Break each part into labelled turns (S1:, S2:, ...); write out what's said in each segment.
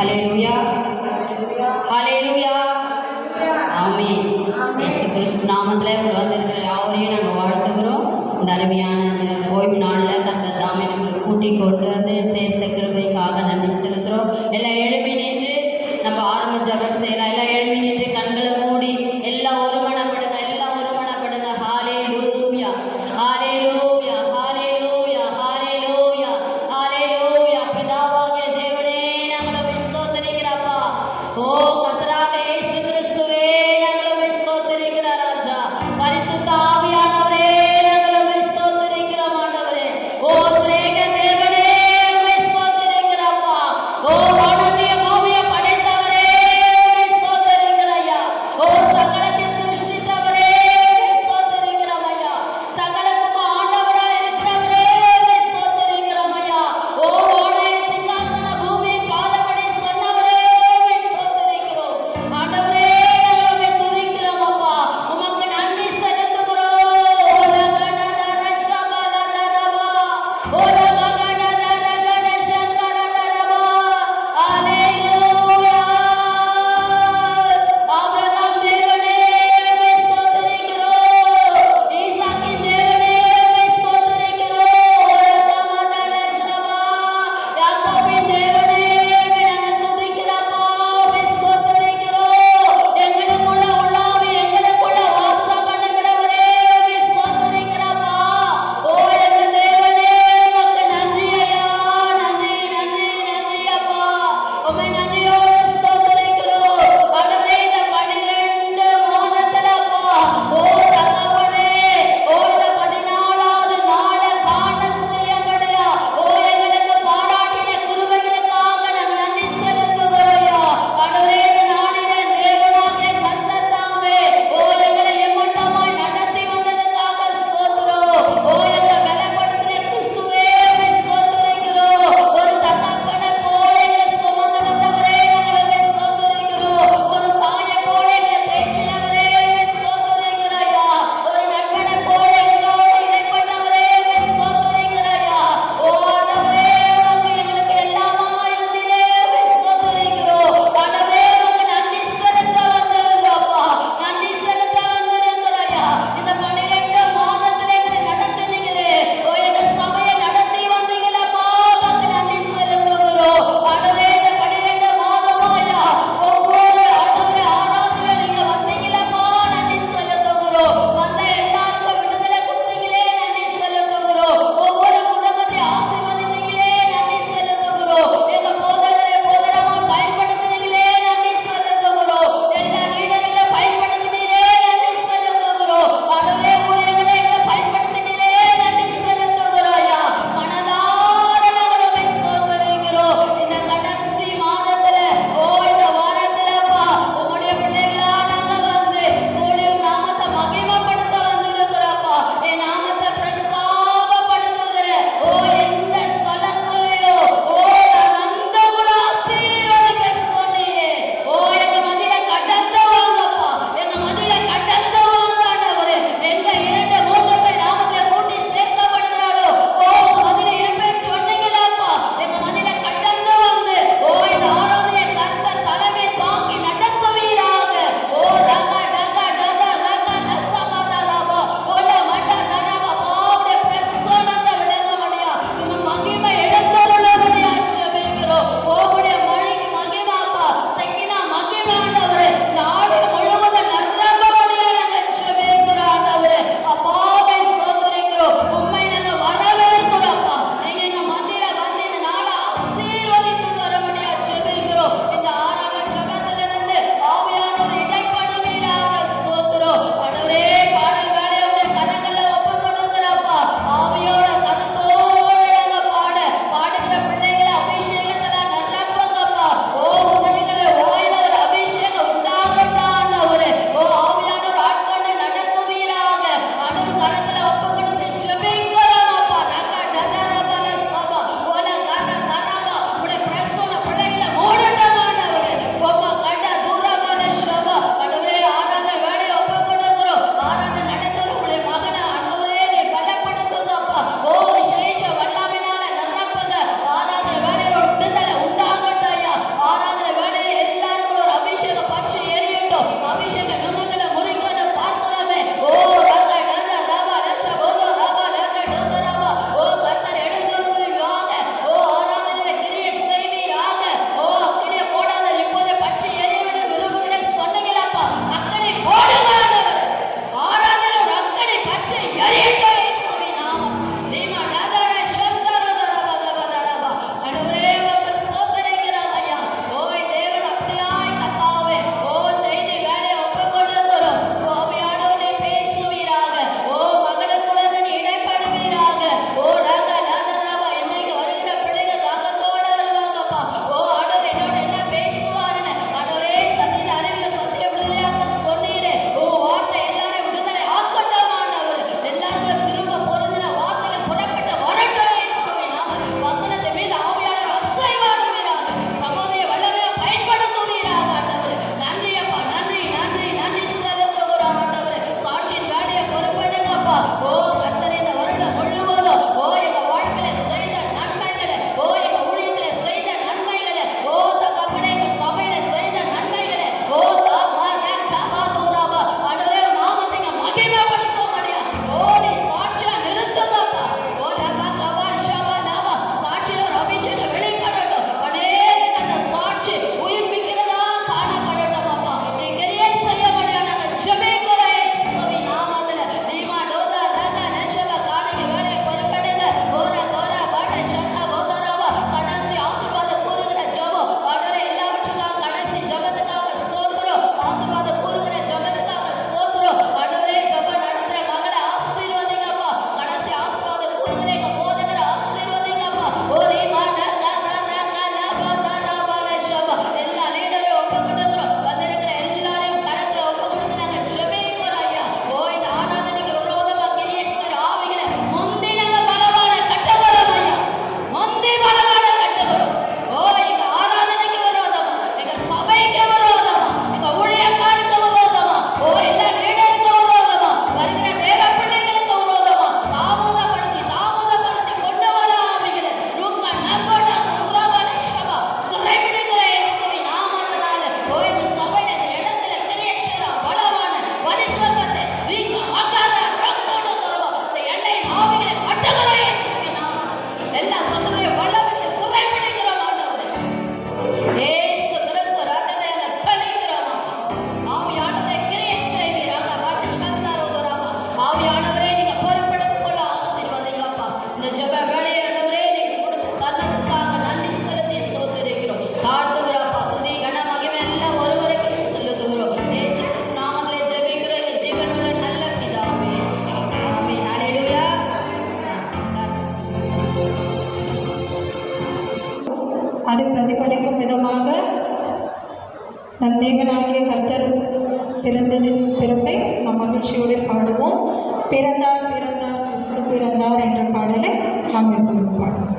S1: ஹல்லேலூயா, ஹல்லேலூயா, ஆமென். இயேசு கிறிஸ்து நாமத்தில் வந்திருக்கிற யாவரையும் நாங்கள் வாழ்த்துகிறோம். இந்த அருமையான ஓய்வு நாளில் கர்த்தர் தாமே நம்மளை கூட்டிக் கொண்டு வந்து சேர்த்த கிருபைக்காக நன்றி செலுத்துகிறோம். எல்லாம் எழுப்பி நின்று நம்ம ஆரம்ப ஜெபம் செய்யலாம். எல்லாம் எழுப்பி நின்று கண்களை மூடி எல்லாம் ஒருமனப்படுங்க, எல்லாம் ஒருமனப்படுங்க. ஹல்லேலூயா, ஹல்லேலூயா, ஹல்லேலூயா, ஹல்லேலூயா, ஹல்லேலூயா. பிதாவாகிய தேவனே நாங்கள் ஸ்தோத்திரிக்கிறப்பா. ஓ கர்த்தராக இயேசு கிறிஸ்துவே நாங்கள் ஸ்தோத்திரிக்கிற ராஜா. பரிசுத்த ஆவியானவரே நாங்கள் ஸ்தோத்திரிக்கிறோம் ஆண்டவரே. ஓ திரேக தேவனே ஸ்தோத்திரிக்கிறப்பா. ஓ வானத்தைய பூமியை படைத்தவரே ஸ்தோத்திரிக்கிற ஐயா. ஓ சகலத்தை சிருஷ்டித்தவரே ஸ்தோத்திரிக்கிறோம் ஐயா. சகலத்துக்கும் ஆண்டவராய் இருக்கிறவரே ஸ்தோத்திரிக்கிறோம் ஐயா. ஓ வானே சிங்காசன பூமி பாதபடி சொன்னவரே ஸ்தோத்திரிக்கிறோம் ஆண்டவரே. நாங்கள் துதிக்கிறோம் அப்பா. உமக்கு நன்றி செலுத்துகிறோம். ஆபிரகாம் தேவனே ஸ்தோத்திரிக்கிறோம். ஈசாக்கின் தேவனே ஸ்தோத்திரிக்கிறோம். யாக்கோபின் தேவனே நாங்கள் துதிக்கிறப்பா. ஸ்தோத்திரிக்கிறோம். எங்களுக்குள்ள உள்ளாவி எங்களுக்குள்ள வாசம் பண்ணுகிறவரே ஸ்தோத்திரிக்கிறப்பா. ஓ எங்க தேவனே உமக்கு நன்றி ஐயா. நன்றி நன்றி நன்றி அப்பா. உம்மை நன்றியோடு ஸ்தோத்திரிக்கிறோம் ஆண்டவரே. இந்த 12 மாதத்துல அப்பா ஓ தகப்பனே ஓ இந்த 14வது நாளை காண செய்யப்படையா ஓ எங்களுக்கு பாராட்டின கிருபைகளுக்காக நாங்கள் நன்றி செலுத்துகிறோம் ஐயா. ஆண்டவரே இந்த நாளிலே தேவனாகிய கர்த்தர் தாமே ஓ எங்களை எம்மட்டமாய் நடத்தி வந்ததுக்காக ஸ்தோத்திரம். ஓ எங்களை பலப்படுத்தின கிறிஸ்துவே ஸ்தோத்திரிக்கிறோம். ஒரு தகப்பனை போல எங்களை சுமந்து வந்தவரே
S2: அர்ப்பணிக்கும் விதமாக நம் தேவனாகிய கர்த்தர் பிறந்ததின் பிறப்பை நம் மகிழ்ச்சியோடு பாடுவோம். பிறந்தார் பிறந்தார் கிறிஸ்து பிறந்தார் என்ற பாடலை நாம் எப்பொழுது பாடுவோம்.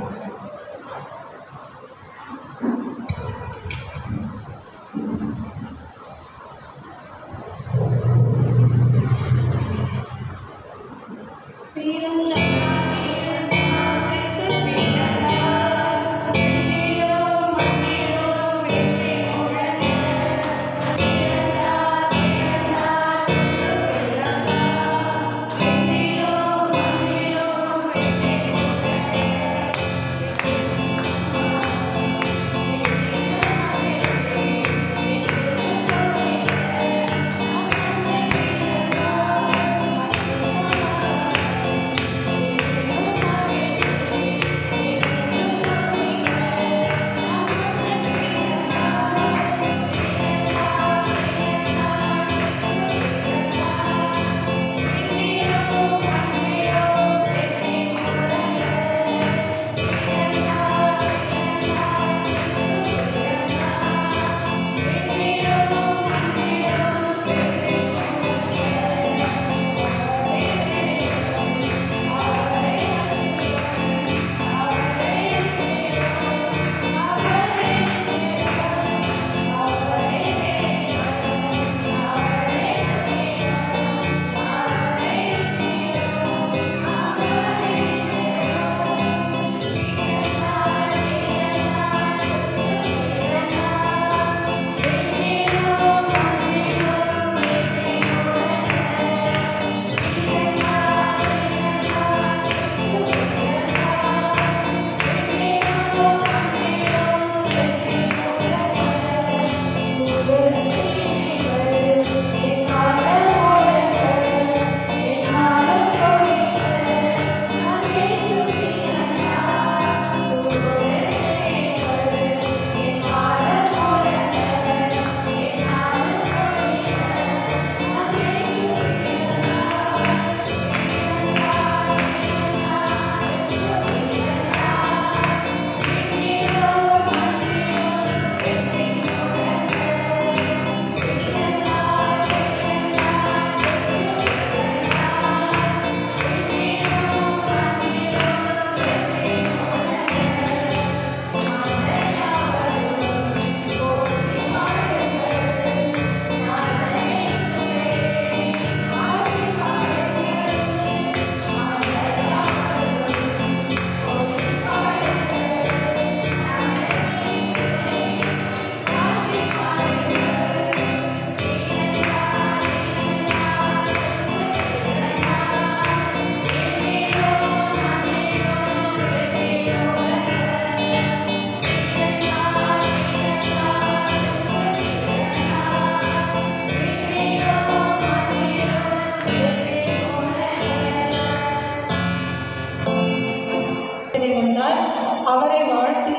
S2: அவரை வாழ்த்தி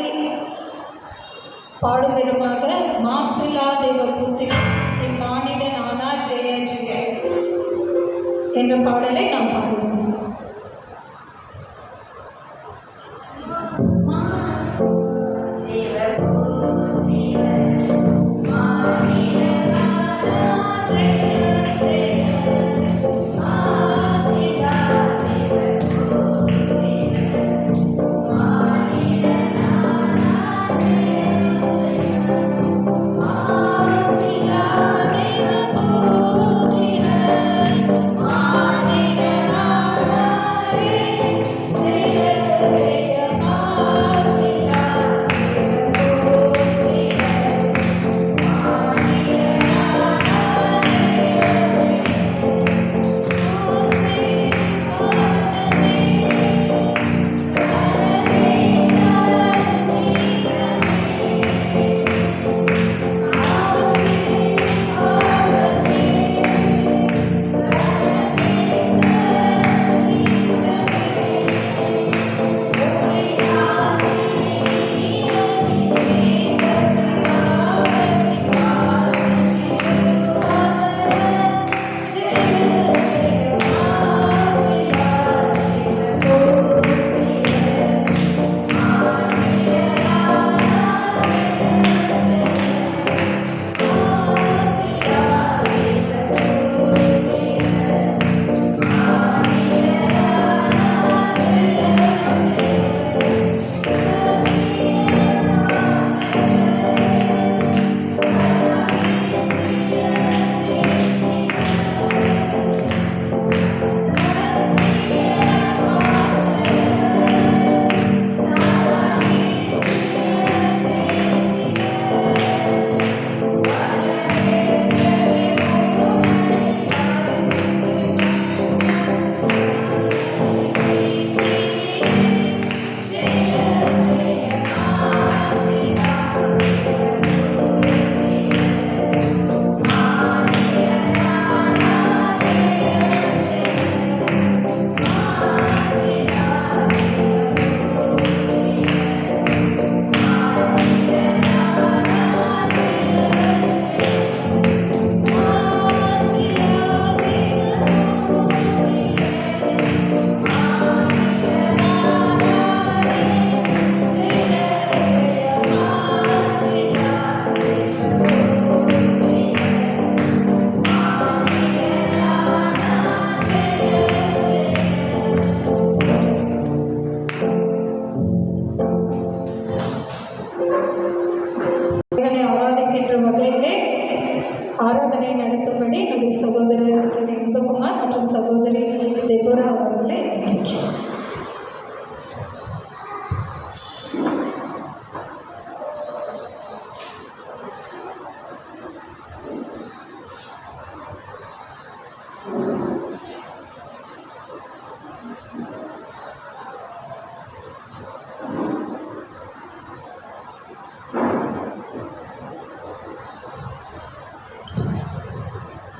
S2: பாடும் விதமாக மாசிலா தேவ புத்திரி இம்மானிடன் ஆனா ஜெய ஜெய என்ற பாடலை நாம் பாடுவோம்.
S1: Amen.
S2: என்ற வகையிலே ஆராதனை நடத்தும்படி நம்முடைய சகோதரர் திரு இன்பகுமார் மற்றும் சகோதரி தெபோரா அவர்களை அழைக்கின்றோம்.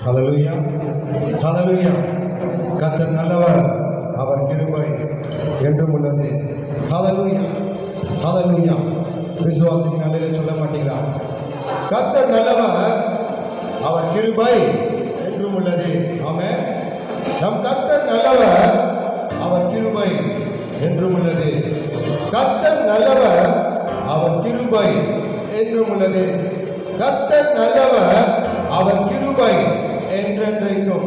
S3: ஹல்லேலூயா, ஹல்லேலூயா. கர்த்தர் நல்லவர், அவர் கிருபை என்றும் உள்ளது. ஹல்லேலூயா, ஹல்லேலூயா. விசுவாசிக்கு நல்ல சொல்ல மாட்டீங்களா? கர்த்தர் நல்லவர், அவர் கிருபை என்றும் உள்ளது. ஆமென். நம் கர்த்தர் நல்லவர், அவர் கிருபை என்றும் உள்ளது. கர்த்தர் நல்லவர், அவர் கிருபை என்றும் உள்ளது. கர்த்தர் நல்லவர், அவர் கிருபை என்றென்றைக்கும்.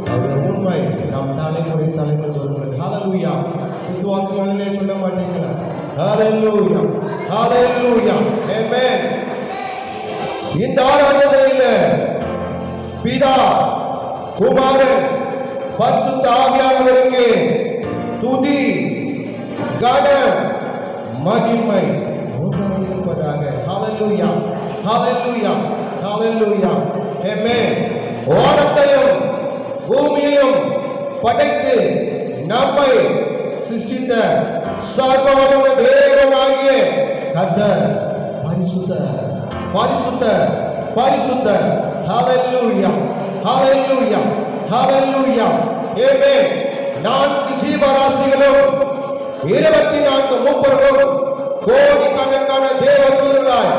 S3: அவருடைய உண்மை நம் தலைமுறை வருகிறது. ஹல்லேலூயா. விசுவாசிகளிலே சொல்ல மாட்டீங்களா? ஹல்லேலூயா, ஹல்லேலூயா, ஆமென். இந்த ஆராதனையில பிதா, குமாரன், பரிசுத்த ஆவியானவருக்கு துதி, கனம், மகிமை உண்டாயிருப்பதாக. ஹல்லேலூயா, ஹல்லேலூயா, ஹல்லேலூயா, ஆமென். வானத்தையும் பூமியையும் படைத்து நம்மை சிருஷ்டித்த சர்வவல்லமை தேவனாகிய கர்த்தர் பரிசுத்தர், பரிசுத்தர், பரிசுத்தர். ஹல்லேலூயா, ஹல்லேலூயா, ஹல்லேலூயா, ஆமென். 4 ஜீவராசிகளும் 24 மூப்பர்களும் கோடிக்கணக்கான தேவதூதர்களாய்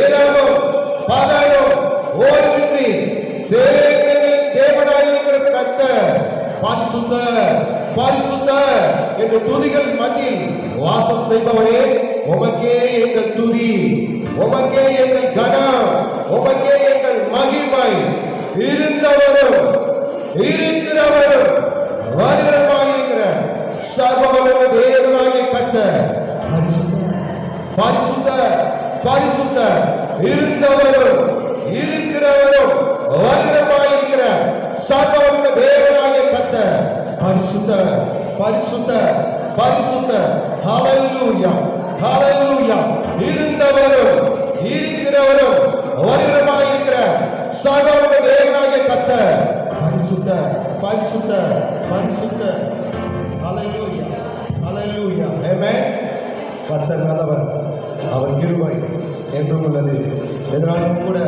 S3: இரவும் பகலும் ஓய்வின்றி சேனைகளின் தேவனாயிருக்கிற கர்த்தர் பரிசுத்தர், பரிசுத்தர் என்று துதிகள் மத்தியில் வாசம் செய்பவரே, உமக்கே எங்கள் துதி, உமக்கே எங்கள் கனம், உமக்கே எங்கள் மகிமை. இருந்தவரும் இருக்கிறவரும் வருகிறவருமாயிருக்கிற சர்வவல்லமை தேவனாகிய கர்த்தர் பரிசுத்தர், பரிசுத்தர், பரிசுத்தர். இருந்தவரும் இருக்கிறவரும் வருகிறவருமாயிருக்கிற சர்வவல்லமை தேவனாகிய கர்த்தர் பரிசுத்தர், பரிசுத்தர், பரிசுத்தர். ஹல்லேலூயா, ஹல்லேலூயா. இருந்தவரும் இருக்கிறவரும் வருகிறவருமாயிருக்கிற சர்வவல்லமை தேவனாகிய கர்த்தர் பரிசுத்தர், பரிசுத்தர், பரிசுத்தர். ஹல்லேலூயா, ஹல்லேலூயா, ஆமென். கர்த்தர் நல்லவர், அவர் கிருபை என்றும் உள்ளது. எதனாலும் கூட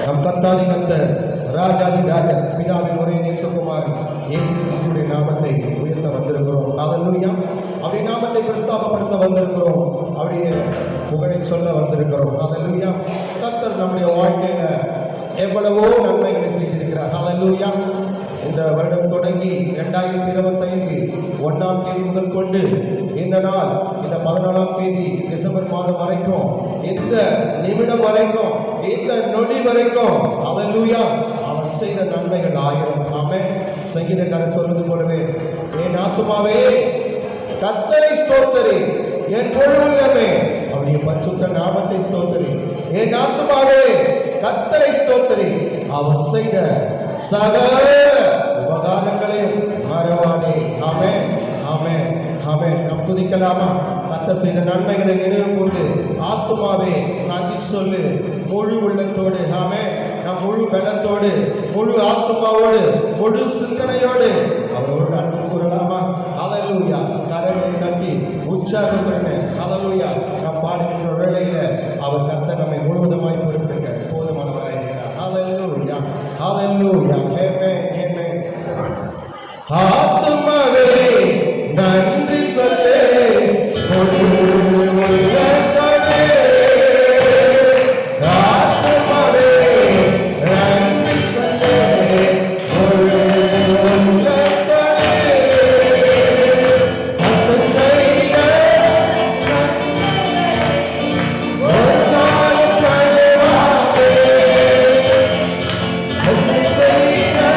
S3: நம் கர்த்தாதி கர்த்தர், ராஜாதி ராஜர், பிதாவின் ஒரே நேசகுமாரன் இயேசு கிறிஸ்துவின் நாமத்தை உயர்த்த வந்திருக்கிறோம். ஹல்லேலூயா. அவருடைய நாமத்தை பிரஸ்தாபப்படுத்த வந்திருக்கிறோம். அவருடைய புகழை சொல்ல வந்திருக்கிறோம். ஹல்லேலூயா. கர்த்தர் நம்முடைய வாழ்க்கையில எவ்வளவோ நன்மைகளை செய்திருக்கிறார். ஹல்லேலூயா. இந்த வருடம் தொடங்கி 2025 1ஆம் தேதி முதல் கொண்டு இந்த நாள், இந்த 14ஆம் தேதி டிசம்பர் மாதம் வரைக்கும், இந்த நிமிடம் வரைக்கும், இந்த நொடி வரைக்கும், ஹல்லேலூயா, அவர் செய்த நன்மைகள் 1000. ஆமென். சங்கீதக்காரர் சொல்வது போலவே, என் ஆத்துமாவே கர்த்தரை ஸ்தோத்திரி, என் முழு உள்ளமே அவருடைய பரிசுத்த நாமத்தை ஸ்தோத்திரி. என் ஆத்துமாவே கர்த்தரை ஸ்தோத்திரி, அவர் செய்த சகல உபகாரங்களையும் மறவாதே. ஆமென், ஆமென், ஆமென். நாம் துதிக்கலாமா? கர்த்தர் செய்த நன்மைகளை நினைவு கூர்ந்து ஆத்துமாவே நன்றி சொல்லு, முழு உள்ளத்தோடு. ஆமென். நம் முழு பலத்தோடு, முழு ஆத்துமாவோடு, முழு சிந்தனையோடு அவரோடு அன்பு கூறலாமா? ஹல்லேலூயா. கரங்களை தட்டி உற்சாகத்துடன் ஹல்லேலூயா நாம் பாடுகின்ற வேளையில அவர் கர்த்தர் நம்மை முழுவதுமாய் பொறுப்பெடுக்க போதுமானவராயிருக்கிறார். ஹல்லேலூயா, ஹல்லேலூயா, ஆமென், ஆமென். ஆத்துமாவே நன்றி சொல்லு,
S4: Hey,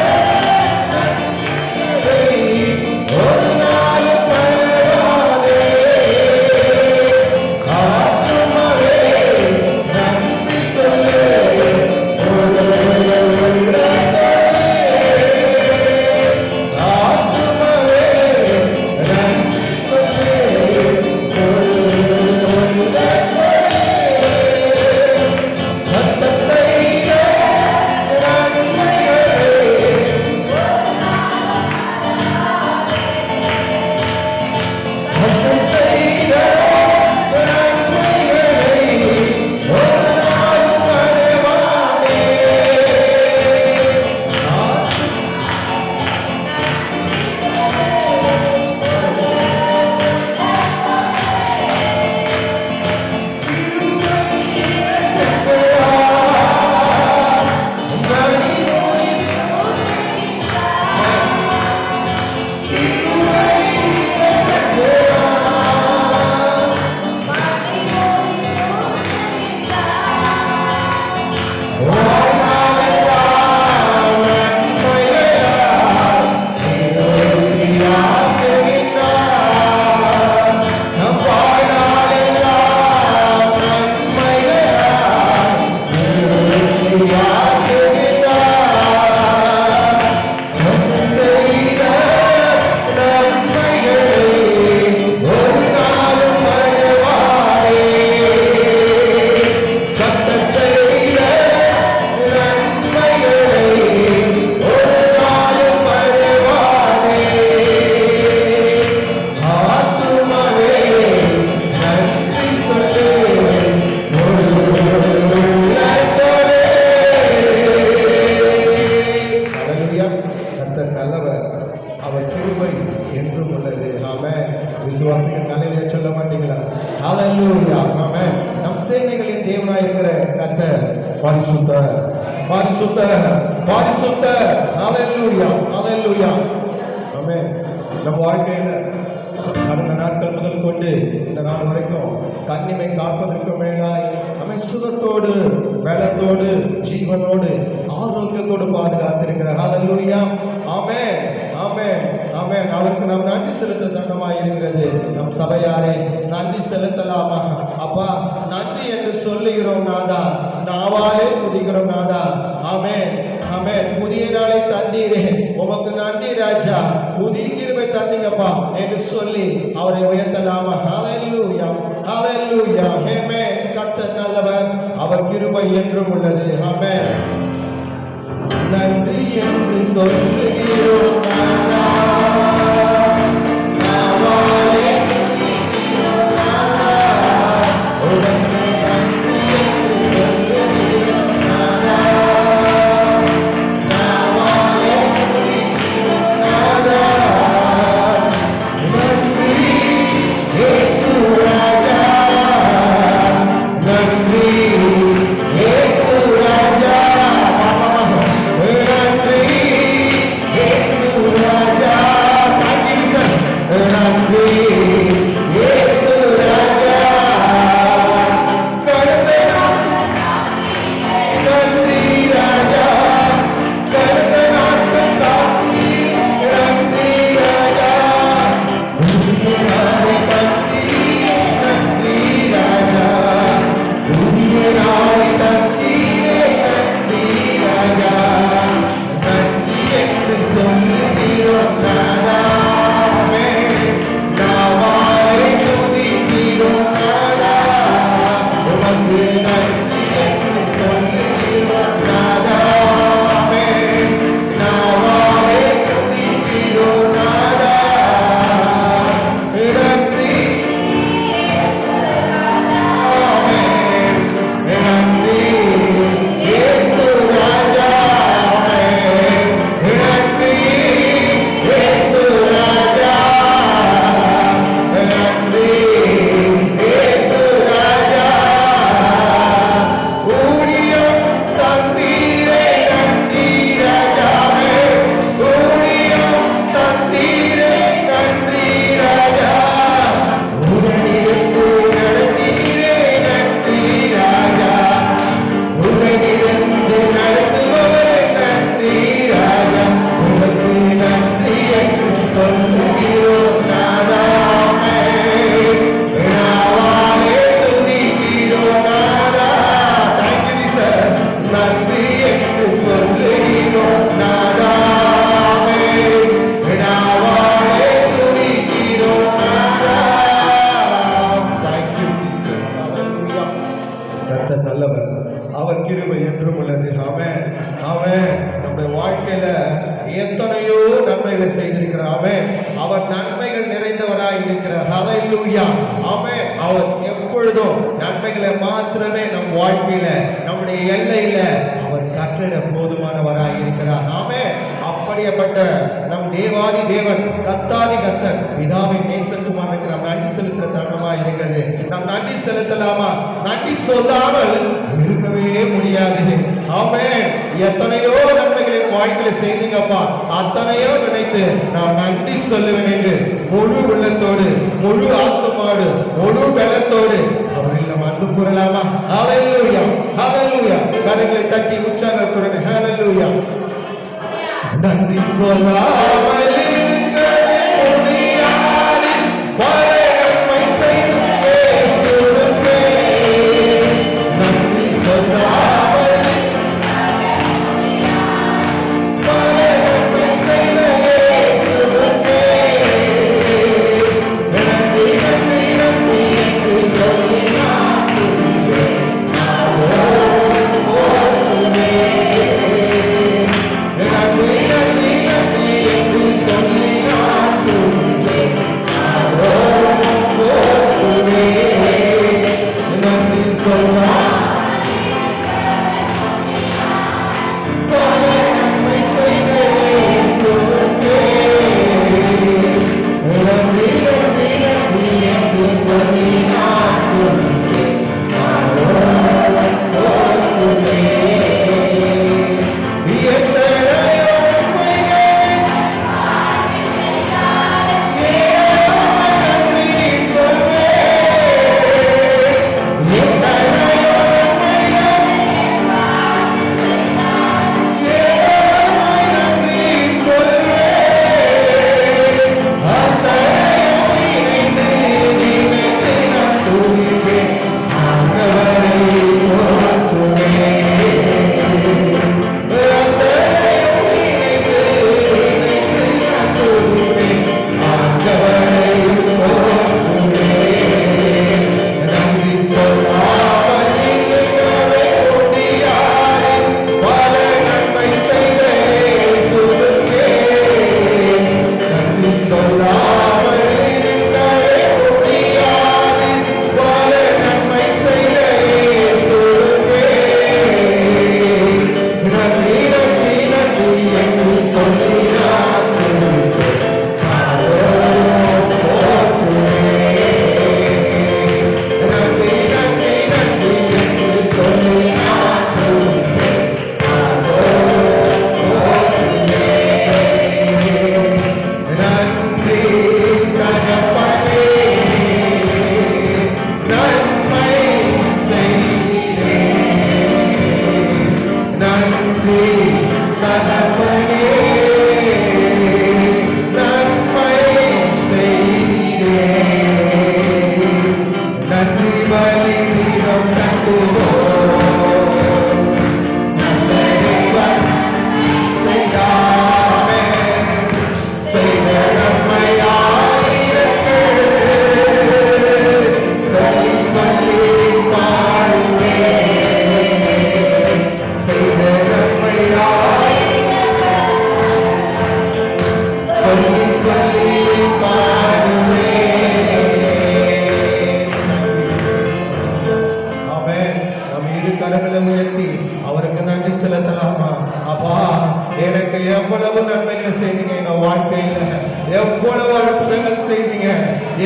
S3: கர்த்தர் பரிசுத்தர், பரிசுத்தர், பரிசுத்தர். ஹalleluya, ஹalleluya. ஆமென். நம்ம வாழ்க்கையில கடந்த நாட்கள் முதல் கொண்டு இந்த நாள் வரைக்கும் கண்ணிமை காப்பதற்கு மேலாய் நம்மை சுகத்தோடு, பலத்தோடு, ஜீவனோடு, ஆரோக்கியத்தோடு பாதுகாத்திருக்கிறார். ஹalleluya. ஆமென், ஆமென், ஆமென். அவருக்கு நாம் நன்றி செலுத்த தண்டமாய் இருக்கிறது. நம் சபையாரே நன்றி செலுத்தலாமா? அப்பா நன்றி என்று சொல்லுகிறோம் நாதா, நாவாலே துதிக்கிறோம் நாதா. ஆமென், ஆமென். புதிய நாளை தந்தீரே, உமக்கு நன்றி ராஜா. புதிய கிருபை தந்தீங்கப்பா என்று சொல்லி அவரை உயர்த்தலாமா? ஹalleluya, ஹalleluya. ஆமென். கர்த்தர் நல்லவர், அவர் கிருபை என்றும் உள்ளது. ஆமென். நன்றி என்று சொல்லுகிறோம் நாதா, நாவாலே துதிக்கிறோம் நாதா. உமக்கு நன்றி என்று சொல்லுகிறோம் நாதா, நாவாலே துதிக்கிறோம் நாதா. நன்றி இயேசு ராஜா, நன்றி இயேசு ராஜா. நன்றி இயேசு ராஜா. நன்றி இயேசு ராஜா. நன்றி ராஜா. கடந்த நாட்கள் காத்தி நன்றி ராஜா. நன்றி ராஜா. புதிய நாளை தந்தீரே நன்றி ராஜா. நன்றி என்று சொல்லுகிறோம் நாதா. நாவாலே துதிக்கிறோம் நாதா. உமக்கு நன்றி என்று சொல்லுகிறோம் நாதா. நாவாலே துதிக்கிறோம் நாதா. நன்றி நன்றி இயேசு ராஜா. நன்றி இயேசு ராஜா. நன்றி இயேசு ராஜா. ஊழியம் தந்தீரே நன்றி ராஜாவே. ஊழியம் தந்தீரே நன்றி ராஜா. உடனிருந்து நடந்தீரே நன்றி ராஜா. உடனிருந்து நடத்துபவரே நன்றி ராஜா. உமக்கு நன்றி என்று சொல்லுகிறோம் நாதா. நாவாலே துதிக்கிறோம் நாதா. Thank you, Jesus. நன்றி என்று சொல்லுகிறோம் நாதா. நாவாலே துதிக்கிறோம் நாதா. Thank you, Jesus. Hallelujah. கர்த்தர் நல்லவர், அவர் கிருபை என்றும் உள்ளது. ஆமென், ஆமென். நம்ம வாழ்க்கையில எத்தனையோ நன்மைகளை செய்திருக்கிறார். ஆமென். அவர் நன்மைகள் நிறைந்தவராய் இருக்கிறார். ஹalleluya. ஆமென். அவர் எப்பொழுதும் நன்மைகளை மாத்திரமே நம் வாழ்க்கையில, நம்முடைய எல்லையில அவர் கட்டளை போதுமானவராய் இருக்கிறார். ஆமென். அப்படிப்பட்ட நம் தேவாதி தேவன், கர்த்தாதி கர்த்தர், பிதாவின் நேசகுமாரனுக்கு நாம் நன்றி செலுத்துற தருணமாய் இருக்கிறது. நாம் நன்றி செலுத்தலாமா? நன்றி சொல்லாமல் இருக்கவே முடியாது. ஆமென். எத்தனையோ நன்மைகளை வாழ்க்கையில செய்தீங்கப்பா, அத்தனையோ நினைத்து நான் நன்றி சொல்லுவேன் என்று முழு உள்ளத்தோடு, முழு ஆத்துமாடு, முழு பலத்தோடு அவரில் நாம் அன்பு கூறலாமா? ஹalleluya, ஹalleluya. கரங்களை தட்டி உற்சாகத்துடன் ஹalleluya. நன்றி சொல்லாமல் இருக்கவே முடியாது. பல நன்மை செய்த இயேசுவுக்கே நன்றி சொல்லாமல். பல நன்மை செய்த இயேசுவுக்கே நன்றி, நன்றி, நன்றி என்று சொல்லி நான் துதிப்பேன். நன்றி, நன்றி, நன்றி என்று உயர்த்தி அவருக்கு நன்றி செலுத்தலாமா? அப்பா, எனக்கு எவ்வளவு நன்மைகள் செய்தீங்க எங்க வாழ்க்கையில, எவ்வளவு அற்புதங்கள் செய்தீங்க,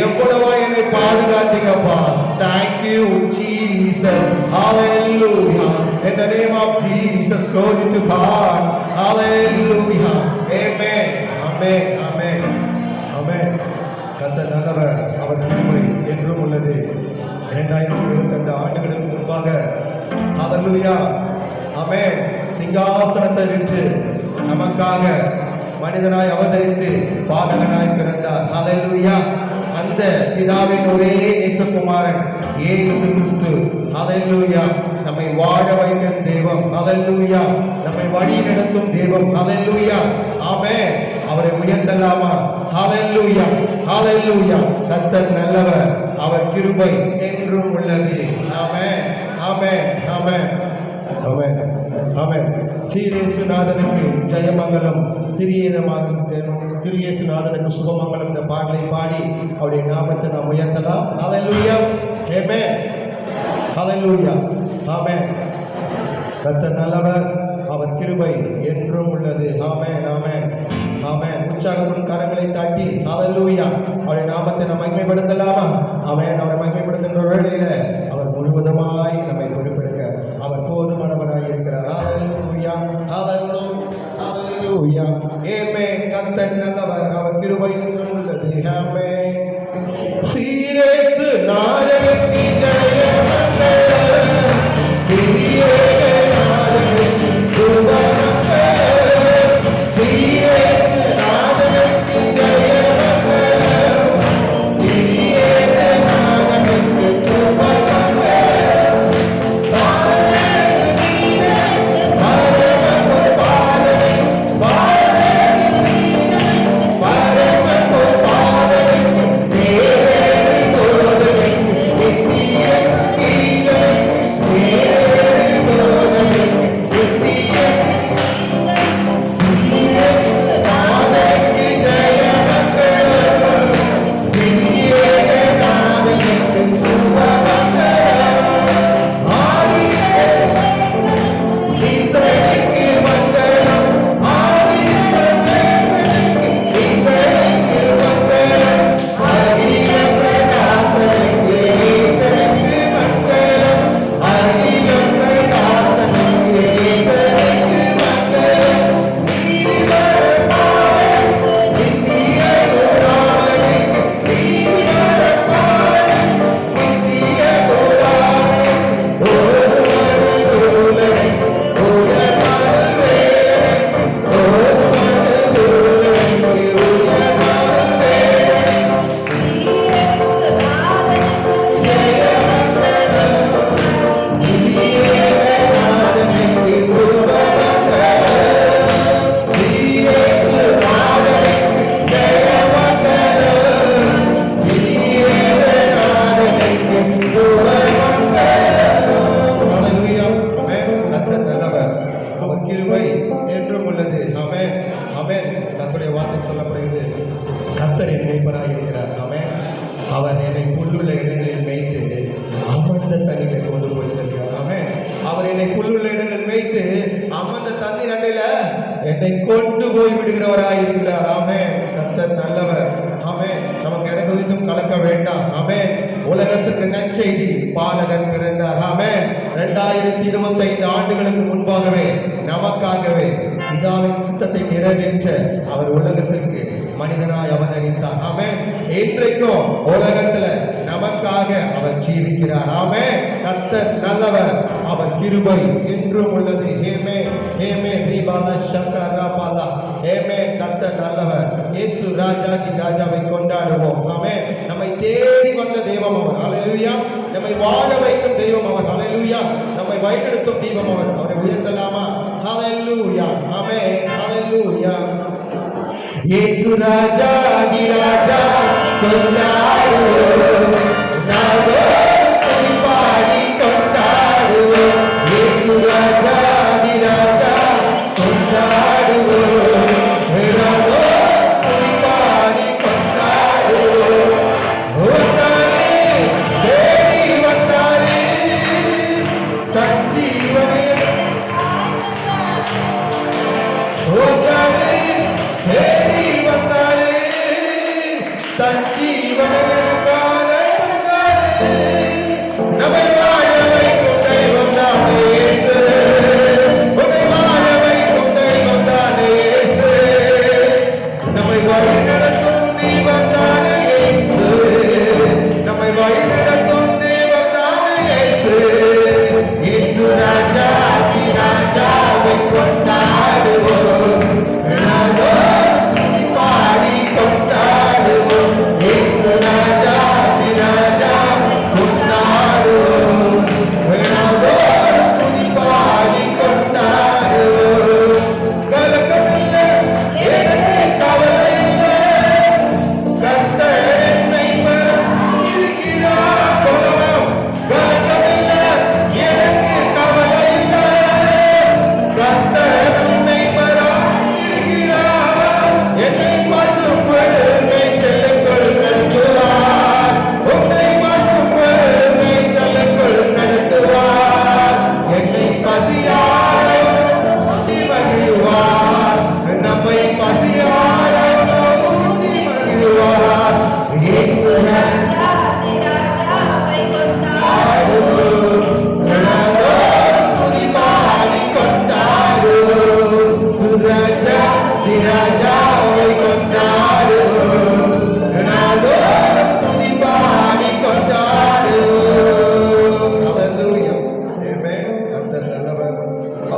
S3: எவ்வளவா என்னை பாதுகாத்தீங்கப்பா. Thank you Jesus. Hallelujah. In the name of Jesus, glory to God. Hallelujah. Amen. Amen. Amen. Amen. கர்த்தர் நல்லவர், அவர் கிருபை என்றும் உள்ளது. 2022 ஆண்டுகளுக்கு முன்பாக ஹalleluya, ஆமென், சிங்காசனத்தை விட்டு நமக்காக மனிதனாய் அவதரித்து பாலகனாய் பிறந்தார். ஹalleluya. அந்த பிதாவின் ஒரே நேசகுமாரன் இயேசு கிறிஸ்து, ஹalleluya, நம்மை வாழ வைக்கும் தெய்வம், ஹalleluya, நம்மை வழி நடத்தும் தெய்வம், ஹalleluya. ஆமென். அவரை உயர்த்தலாமா? ஹalleluya, ஹalleluya. கர்த்தர் நல்லவர், அவர் கிருபை என்றும் உள்ளது. ஆமென், ஆமென், ஆமென், ஆமென், ஆமென். ஸ்ரீயேசுநாதனுக்கு ஜெயமங்கலம், திரியேசுநாதனுக்கு சுபமங்கலம். இந்த பாடலை பாடி அவருடைய நாமத்தை நாம் உயர்த்தலாம். ஹalleluya, ஆமென், ஹalleluya, ஆமென். கர்த்தர் நல்லவர், அவர் கிருபை என்றும் உள்ளது. ஆமென், ஆமென், ஆமென். உற்சாகத்துடன் கரங்களை தாட்டி ஹalleluya அவருடைய நாமத்தை நாம் மகிமைப்படுத்தலாமா? ஆமென். அவரை மகிமைப்படுத்துகின்ற வேளையில அவர் முழுவதுமாய் நம்மை பொறுப்பெடுக்க அவர் போதுமானவராய் இருக்கிறார். ஹalleluya, ஹalleluya, ஹalleluya, ஆமென். கர்த்தர் நல்லவர், அவர் கிருபை என்றும் உள்ளது. ஆமென். ஸ்ரீயேசுநாதனுக்கு ஜெயமங்கலம், திரியேசுநாதனுக்கு சுபமங்கலம், ஸ்ரீயேசுநாதனுக்கு ஜெயமங்கலம், திரியேசுநாதனுக்கு சுபமங்கலம். அவர் என்னை புல்லுள்ள இடங்களில் மேய்த்து அமர்ந்த தண்ணீரை கொண்டு போய் செல்கிறார். ஆமென். அவர் என்னை புல்லுள்ள இடங்களில் மேய்த்து அமர்ந்த தண்ணீர் அண்டையில என்னை கொண்டு போய் விடுகிறவராய் இருக்கிறார். ஆமென். கர்த்தர் நல்லவர். ஆமென். நமக்கு எனக்கு குறித்தும் கலக்க வேண்டாம். ஆமென். உலகத்திற்கு நற்செய்தி பாலகன் பிறந்தார். ஆமென். 2025 ஆண்டுகளுக்கு முன்பாகவே நமக்காகவே பிதாவின் சித்தத்தை நிறைவேற்ற அவர் உலகத்திற்கு மனிதனாய் அவதரித்தார். ஆமென். இன்றைக்கும் உலகத்துல நமக்காக அவர் ஜீவிக்கிறார். ஆமென். கர்த்தர் நல்லவர், அவர் கிருபை என்றும் உள்ளது. ஆமென். ஆமென். ரிபாலா ஷக்கரா பாலா. ஆமென். கர்த்தர் நல்லவர். இயேசு ராஜாதி ராஜாவை கொண்டாடுவோம். ஆமென். நம்மை தேடி வந்த தெய்வம் அவர். ஹல்லேலூயா. நம்மை வாழ வைக்கும் தெய்வம் அவர். ஹல்லேலூயா. நம்மை வழிநடத்தும் தெய்வம் அவர். அவரை உயர்த்தலாமா? ஹல்லேலூயா. ஆமென். ஹல்லேலூயா. இயேசு ராஜாதி ராஜா கொண்டாடுவோம், நாங்கள் பாடி கொண்டாடுவோம். இயேசு ராஜாதி ராஜா கொண்டாடுவோம், நாங்கள் பாடி கொண்டாடுவோம். வந்தாரே தேடி வந்தாரே, தன் ஜீவனை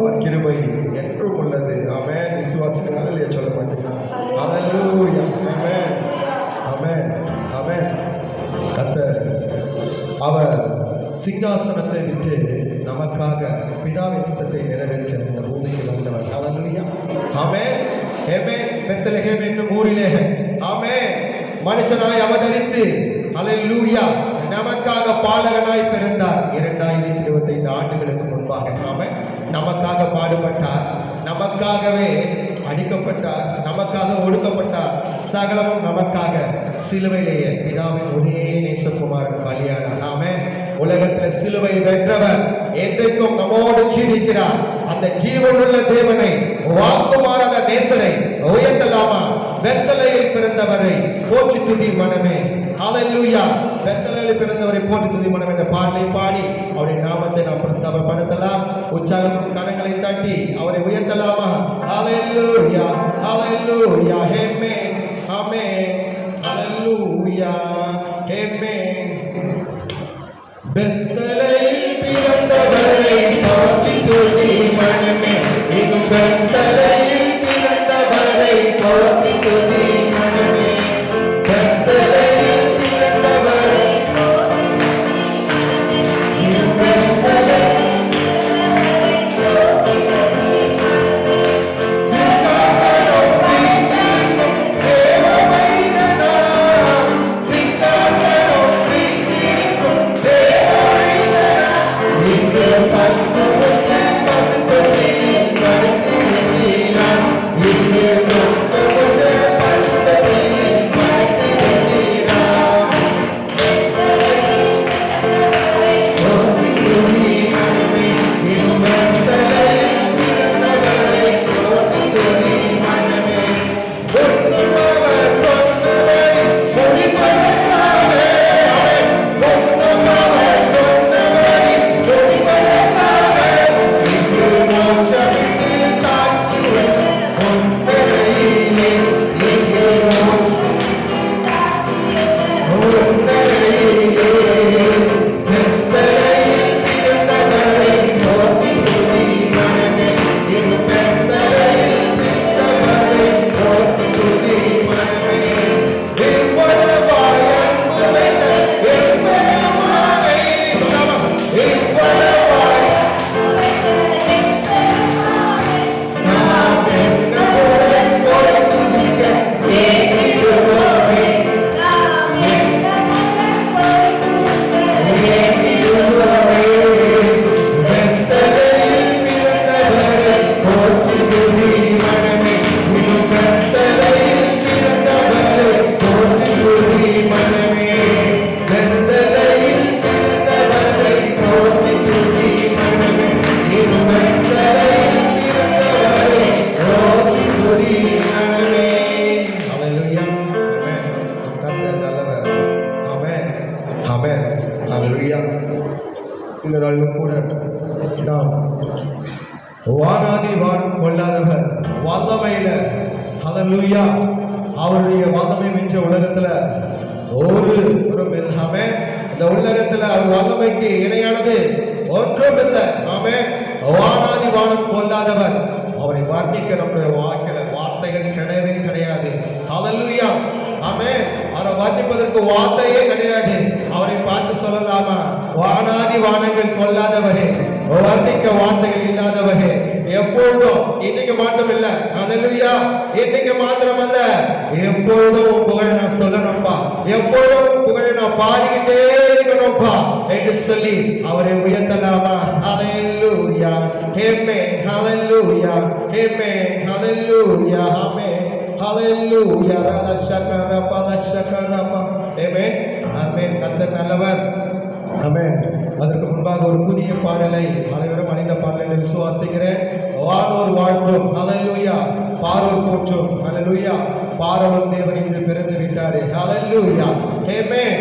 S3: அவர் கிருபை என்றும் உள்ளது. ஆமென். விசுவாசிகள் அல்லேலூயா சொல்ல மாட்டேன். அல்லேலூயா. ஆமென். ஆமென். ஆமென். கர்த்தர் அவர் சிங்காசனத்தை விட்டு நமக்காக பிதாவின் சித்தத்தை நிறைவேற்ற இந்த பூமிக்கு வந்தவர். அல்லேலூயா. ஆமென். ஆமென். பெத்லகேம் என்னும் ஊரிலே ஆமென் மனுஷனாய் அவதரித்து அல்லேலூயா நமக்காக பாலகனாய் பிறந்தார். 2025 ஆண்டுகளுக்கு முன்பாக ஆமென் நமக்காக பாடுபட்டார், நமக்காகவே அடிக்கப்பட்டார், நமக்காக ஒடுக்கப்பட்டார், சகலமும் நமக்காக சிலுவையிலேயே பிதாவின் ஒரே நேசகுமாரன் பலியானார். ஆமென். உலகத்தில் சிலுவை வென்றவர் என்றைக்கும் நம்மோடு ஜீவிக்கிறார். அந்த ஜீவனுள்ள தேவனை வாக்கு மாறாத நேசரை உயர்த்தலாமா? பெத்லகேமில் பிறந்தவரை போற்றி துதி மனமே. அல்லேலூயா. பெத்லகேமில் பிறந்தவரை போற்றி துதி மனமே என்ற பாடலை பாடி அவருடைய நாமத்தை நாம் பிரஸ்தாபப்படுத்தலாம். உற்சாகத்துடன் கரங்களை தட்டி அவரை உயர்த்தலாமா? அல்லேலூயா. அல்லேலூயா. ஆமென். ஆமென். அல்லேலூயா. ஆமென். பெத்லகேமில் பிறந்தவரை போற்றி துதி மனமே. இது பெத்லகேமில் பிறந்தவரை போற்றி துதி மனமே. பெத்லகேமில் பிறந்தவரை இது பெத்லகேமில் சிங்காசனம் வீற்றிருக்கும் தேவமைந்தனாம். சிங்காசனம் வீற்றிருக்கும் தேவமைந்தனாம். இங்கு பந்துமுள்ள பந்துகளில் படுத்திருக்கிறார். இங்கு பந்துமுள்ள பந்துகளில் படுத்திருக்கிறார். போற்றி துதி மனமே. இது பெத்லகேமில் பிறந்தவரை போற்றி துதி மனமே. உன்னதவர் சொன்னவரை முடிப்பதற்காக உன்னதவர் சொன்னவரை முடிப்பதற்காக இங்கு மோட்சமிட்டு தாழ்ச்சியுடன் உன்னரையிலே இங்கு உன்னரையிலே பெத்லகேமில் பிறந்தவரை போற்றி துதி மனமே. இது பெத்லகேமில் பிறந்தவரை போற்றி துதி மனமே. இவ்வளவாய் அன்பு வைத்த எம்பெருமானை இவ்வளவாய் நாம் என்னுடன் போய் துதிக்க ஏகிடுவோமே. ஏகிடுவோமே. பெத்லகேமில் பிறந்தவரை போற்றி துதி மனமே. இது பெத்லகேமில் பிறந்தவரை போற்றி துதி மனமே. பெத்லகேமில் பிறந்தவரை போற்றி துதி மனமே. இது பெத்லகேமில் பிறந்தவரை போற்றி துதி மனமே. அல்லேலூயா. ஆமென். கர்த்தர் நல்லவர். ஆமென். ஆமென். அல்லேலூயா. இந்த நாளிலும் கூட நாம் வானாதி வானம் கொள்ளாதவர் வல்லமையில அல்லேலூயா அவருடைய வல்லமை மிஞ்ச உலகத்துல ஒரு ஆமென் இந்த உலகத்துல அவர் வல்லமைக்கு இணையானது ஒன்றும் இல்லை. ஆமென். வானாதி வானம் கொள்ளாதவர் அவரை வர்ணிக்க நம்முடைய வார்த்தைகள் கிடையவே கிடையாது. அல்லேலூயா. ஆமென். அவரை வர்ணிப்பதற்கு வார்த்தையே கிடையாது. அவரை பார்த்து சொல்லலாமா? வானாதி வானங்கள் கொள்ளாதவரே, வர்ணிக்க வார்த்தைகள் இல்லாதவரே, எப்பொழுதும் இன்னைக்கு மாற்றம் இல்ல. அல்லேலூயா. இன்னைக்கு மாத்திரமல்ல, எப்பொழுதும் புகழ் நான் சொல்லணும்பா, எப்பொழுதும் புகழ் நான் பாடிக்கிட்டே இருக்கணும்பா என்று சொல்லி அவரை உயர்த்தலாமா? அல்லேலூயா. ஆமென். அல்லேலூயா. ஆமென். அல்லேலூயா. ஆமென். ஹalleluya ரலஷகர பலஷகரப. ஆமென். ஆமென். கர்த்தர் நல்லவர். ஆமென். அதற்கு முன்பாக ஒரு புதிய பாடலை அனைவரும் அணிந்த பாடலை விசுவாசிக்கிறேன். வானோர் வாழ்த்தும் ஹalleluya, பாரோர் போற்றும் ஹalleluya, பாரோர் தேவன் இன்று பிறந்து விட்டாரே ஹalleluya. ஆமென்.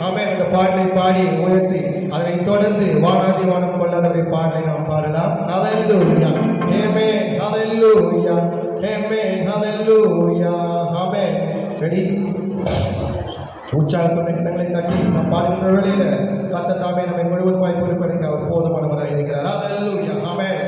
S3: ஆமென். இந்த பாடலை பாடி உயர்த்தி அதனைத் தொடர்ந்து வானாதி வானம் கொள்ளாதவரை பாடலை நாம் பாடலாம். ஹalleluya. ஆமென். ஹalleluya. ஆமென். ஹalleluya. ஆமென். ரெடி? உற்சாகத்துடன் கரங்களை தட்டி நாம் பாடுகின்ற வேளையில கர்த்தர் தாமே நம்மை முழுவதுமாய் பொறுப்பெடுக்க அவர் போதுமானவராய் இருக்கிறார். ஹalleluya. ஆமென்.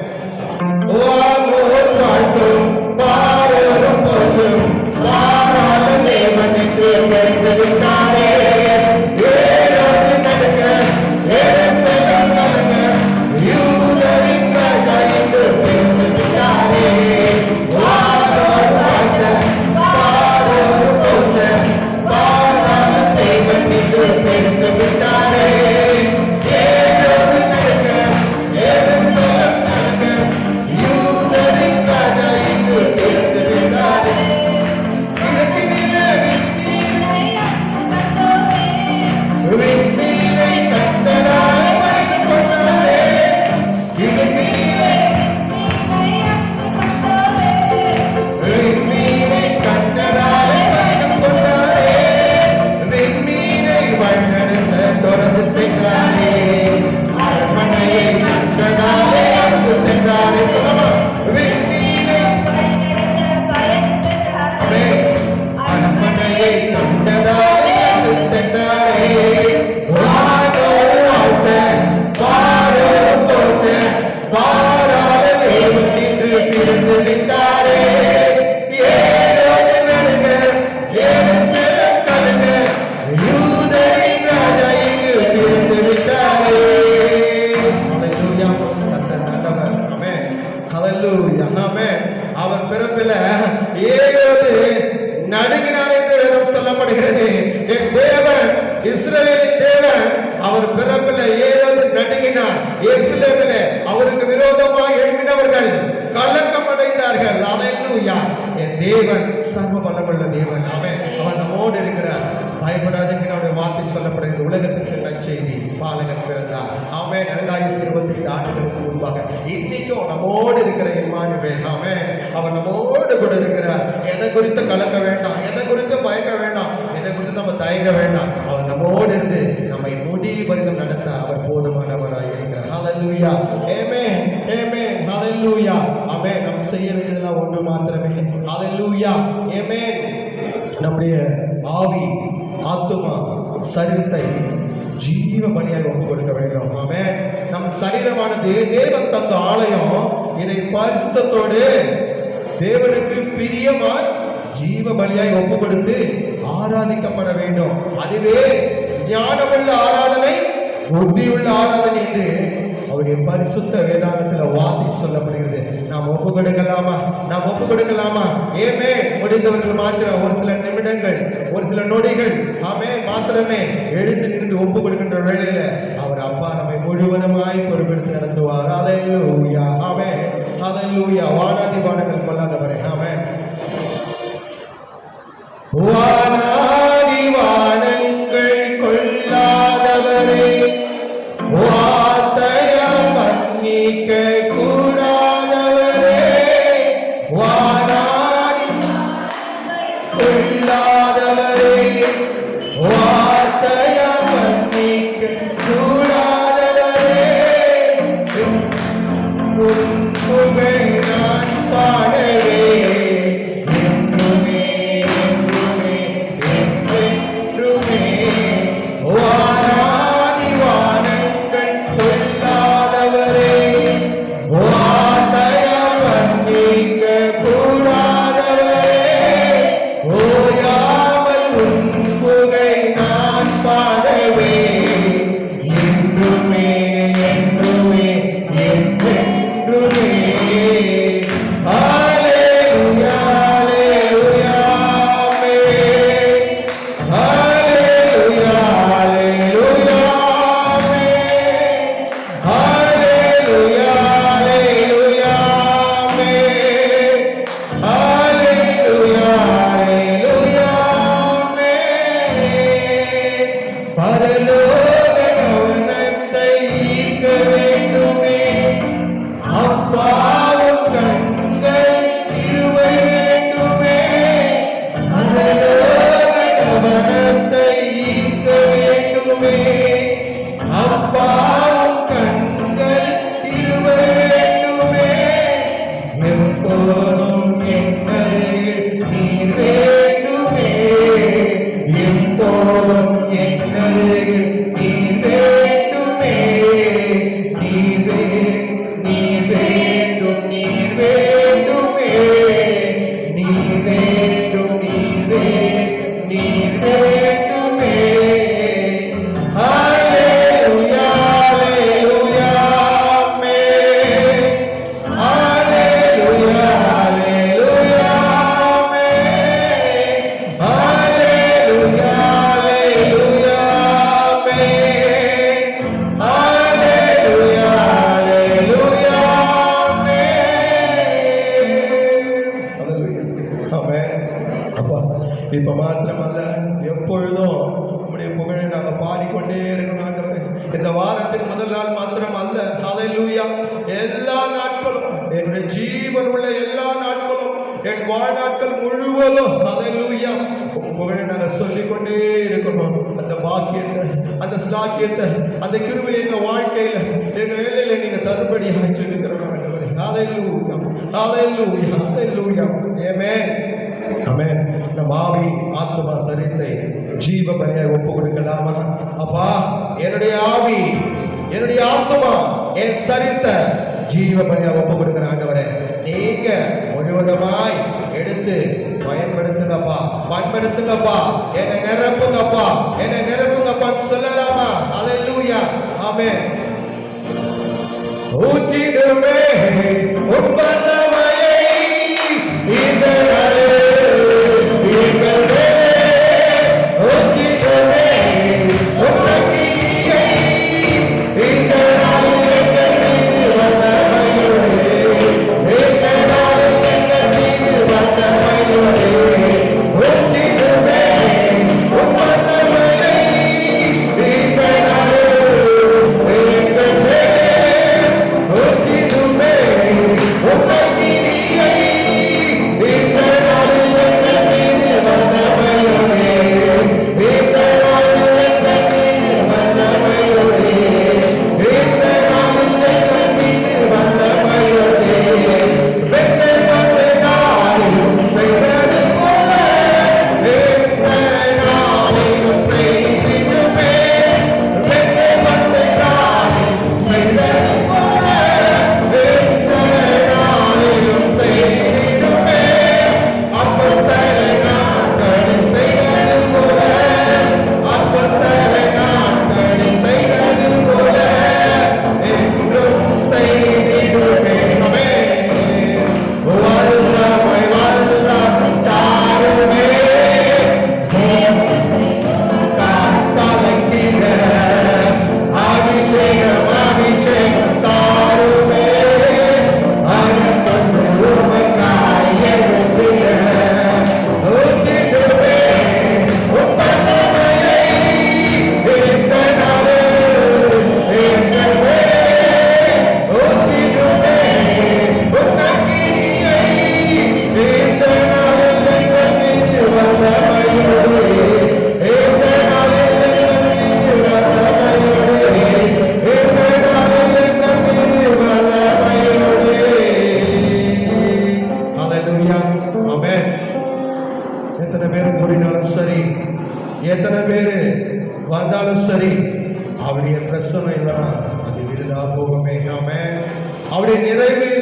S3: ஹalleluya ஆமென். அவர் பிறப்பில ஏரோது நடுங்கினார் என்று வேதம் சொல்லப்படுகிறது. என் தேவன் இஸ்ரவேலின் தேவன் அவர் பிறப்பில ஏரோது நடுங்கினார். எருசலேமிலே அவருக்கு விரோதமாக எழும்பினவர்கள் கலக்கம் அடைந்தார்கள். ஹalleluya. என் தேவன் சர்வ வல்லமையுள்ள தேவன். ஆமென். அவர் நம்மோடு இருக்கிறார். பயப்படாதீங்க. நம்முடைய வார்த்தை சொல்லப்படுகிறது. உலகத்துக்கு நற்செய்தி பாலகன் பிறந்தார். ஆமென். 2025 ஆண்டுகளுக்கு முன்பாக இன்னைக்கும் நம்மோடு இருக்கிற இம்மானுவேல். ஆமென். அவர் நம்மோடு கூட இருக்கிறார். எதை குறித்து கலக்க வேண்டாம், எதை குறித்து பயக்க வேண்டாம், எதை குறித்து நம்ம தயங்க வேண்டாம். அவர் நம்மோடு இருந்து நம்மை முடிவு பரிதம் நடத்த அவர் போதுமானவராய் இருக்கிறார். ஹalleluya. ஆமென். ஆமென். ஹalleluya. ஆமென். நாம் செய்ய வேண்டியதெல்லாம் ஒன்று மாத்திரமே. ஹalleluya. ஆமென். நம்முடைய ஆவி, ஆத்துமா, சரீரத்தை ஜீவ பலியாக ஒப்பு கொடுக்க வேண்டும். ஆமென். நம் சரீரமானது தேவன் தந்த ஆலயம். இதை பரிசுத்தத்தோடு தேவனுக்கு பிரியமாய் ஜீவ பலியாய் ஒப்பு கொடுத்து ஆராதிக்கப்பட வேண்டும். அதுவே ஞானமுள்ள ஆராதனை, புத்தியுள்ள ஆராதனை என்று அவருடைய பரிசுத்த வேதாகத்தில் வாதி சொல்லப்படுகிறது. நாம் ஒப்பு கொடுக்கலாமா? நாம் ஒப்பு கொடுக்கலாமா? ஏமே முடிந்தவர்கள் மாத்திரம் ஒரு சில நிமிடங்கள், ஒரு சில நொடிகள் ஆமென் மாத்திரமே எழுந்து நின்று ஒப்பு கொடுக்கின்ற வேளையில அவர் அப்பா நம்மை முழுவதுமாய் பொறுப்பெடுத்து நடத்துவார். ஹalleluya. ஆமென். ஹalleluya. வானாதி வானங்கள் கொள்ளாதவரே. ஆமென். வானாதி வானங்கள் கொள்ளாதவரே, வார்த்தையால் மன்னிக்க கூடாதவரே, வானாதி கொள்ளாதவரே, வார்த்தையால் மன்னிக்க கூடாதவரே, உம் புகழ் நான் பாடவே என்றுமே என்றுமே என்றென்றுமே. வானாதி வானங்கள் கொள்ளாதவரே, வார்த்தையால் மன்னிக்க கூடாதவரே, ஓயாமல் உம் புகழ் நான் பாடவே என்றுமே என்றுமே என்றென்றுமே. ஹalleluya. ஹalleluya. ஆமென். ஹalleluya. ஹalleluya. ஆமென். ஹalleluya. ஹalleluya. ஆமென். ஹalleluya. ஹalleluya. ஆமென். பரலோக கவனத்தை ஈர்க்க வேண்டுமே, அப்பாவும் கண்கள் இருவை வேண்டுமே. பரலோக கவனத்தை ஈர்க்க வேண்டுமே, அப்பாவும் கண்கள் இருவை வேண்டுமே. எப்போதும் என்னருகில் நீர் வேண்டுமே, எப்போதும் என்னருகில் நீர் வேண்டுமே. நீர் வேண்டும், நீர் வேண்டும், நீர் வேண்டுமே. நீர் வேண்டும், நீர் வேண்டும், நீர் வேண்டுமே. ஹalleluya. ஹalleluya. ஆமென். ஹalleluya. ஹalleluya. ஆமென். ஹalleluya. ஹalleluya. ஆமென். ஹalleluya. ஹalleluya. ஆமென். ஆமென். அப்பா இப்ப மாத்திரமல்ல, எப்பொழுதும் உம்முடைய புகழை நாங்கள் பாடிக்கொண்டே இருக்கணும் ஆண்டவரே. இந்த வாரத்தின் முதல் நாள் மாத்திரம் அல்ல, ஹalleluya, எல்லா நாட்களும், என்னுடைய ஜீவன் உள்ள எல்லா நாட்களும், என் வாழ்நாட்கள் முழுவதும் ஹalleluya உம் புகழை நாங்கள் சொல்லிக்கொண்டே இருக்கணும். அந்த பாக்கியத்தை, அந்த ஸ்லாக்கியத்தை, அந்த கிருபையை எங்க வாழ்க்கையில, எங்க வேலையில நீங்க தருபடியாக சொல்லிக்கிறோம் ஆண்டவரே. ஹalleluya. ஹalleluya. ஹalleluya. ஆமென். ஆமென். நம் ஆவி, ஆத்துமா, சரீரத்தை ஜீவ பலியாய் ஒப்பு கொடுக்கலாமா? அப்பா, என்னுடைய ஆவி, என்னுடைய ஆத்துமா, என் சரீரத்தை ஜீவ பலியாய் ஒப்பு கொடுக்கிற ஆண்டவரே, நீங்க முழுவதுமாய் எடுத்து பயன்படுத்துங்கப்பா, பயன்படுத்துங்கப்பா, என்னை நிரப்புங்கப்பா, என்னை நிரப்புங்கப்பா சொல்லலாமா? ஹalleluya. ஆமென். ஊற்றிடுமே உன்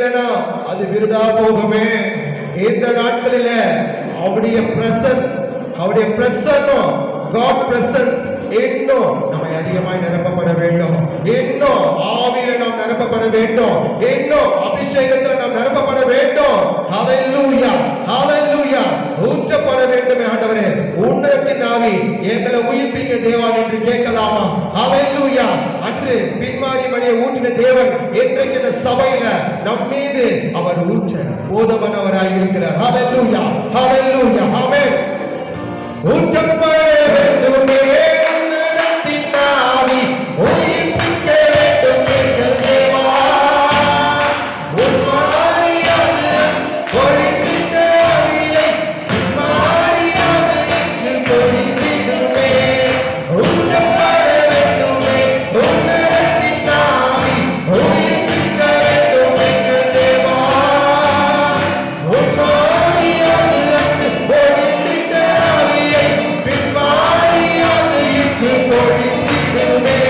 S3: இல்லைன்னா அது விருதா போகுமே. இந்த நாட்களில அவருடைய பிரசன்னம் God presence இன்னும் நம்மை அதிகமாய் நிரப்பப்பட வேண்டும். இன்னும் ஆவியில நாம் நிரப்பப்பட வேண்டும். இன்னும் அபிஷேகத்தில் நாம் நிரப்பப்பட வேண்டும். ஹalleluya ஹalleluya ஊற்றப்பட வேண்டும். ஆண்டவரே, உன்னதத்தின் ஆவி எங்களை உயிர்ப்பிக்க தேவா என்று கேட்கலாமா? ஹalleluya. அன்று பின்மாரி மணியை ஊற்றின தேவன் இன்றைக்கு இந்த சபையில நம் மீது அவர் ஊற்ற போதுமானவராய் இருக்கிறார். ஹalleluya ஹalleluya ஆமென். ஊற்றப்பட வேண்டுமே உன்னதத்தின் ஆவி உயிர்ப்பிக்க வேண்டும் எங்கள் தேவா. உன்மாரியாக பொழிந்திட்ட ஆவியை உன்மாரியாக இங்கு பொழிந்திடுமே. ஊற்றப்பட வேண்டுமே உன்னதத்தின் ஆவி உயிர்ப்பிக்க வேண்டும் எங்கள் தேவா. உன்மாரியாக அங்கு பொழிந்திட்ட ஆவியை பின்மாரியாக இங்கு பொழிந்திடுமே.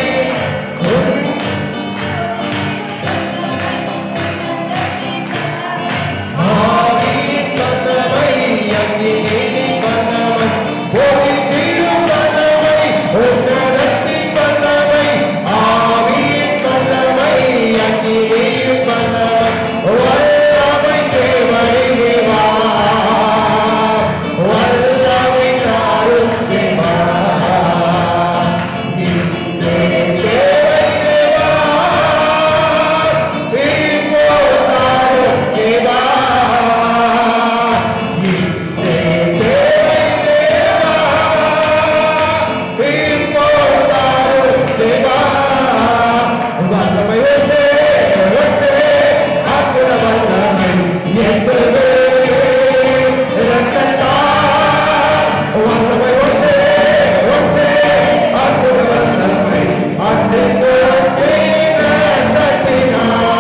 S3: ஆவியின் வல்லமை அக்கினியின் வல்லமை பொழிந்திடும் வல்லமை உன்னதத்தின் வல்லமை. ஆவியின் வல்லமை அக்கினியின் வல்லமை வல்லமை தேவனை தேவா. வல்லமை தாரும் தேவா. இன்றே தேவை தேவா. இப்போ தாரும் தேவா. இன்றே தேவை தேவா. இப்போ தாரும் தேவா. வல்லமை ஒன்றே அற்புத வல்லமை இயேசுவே இரக்கத்தால். வல்லமை ஒன்றே அற்புத வல்லமை அன்றைக்கு இரக்கத்தினால்.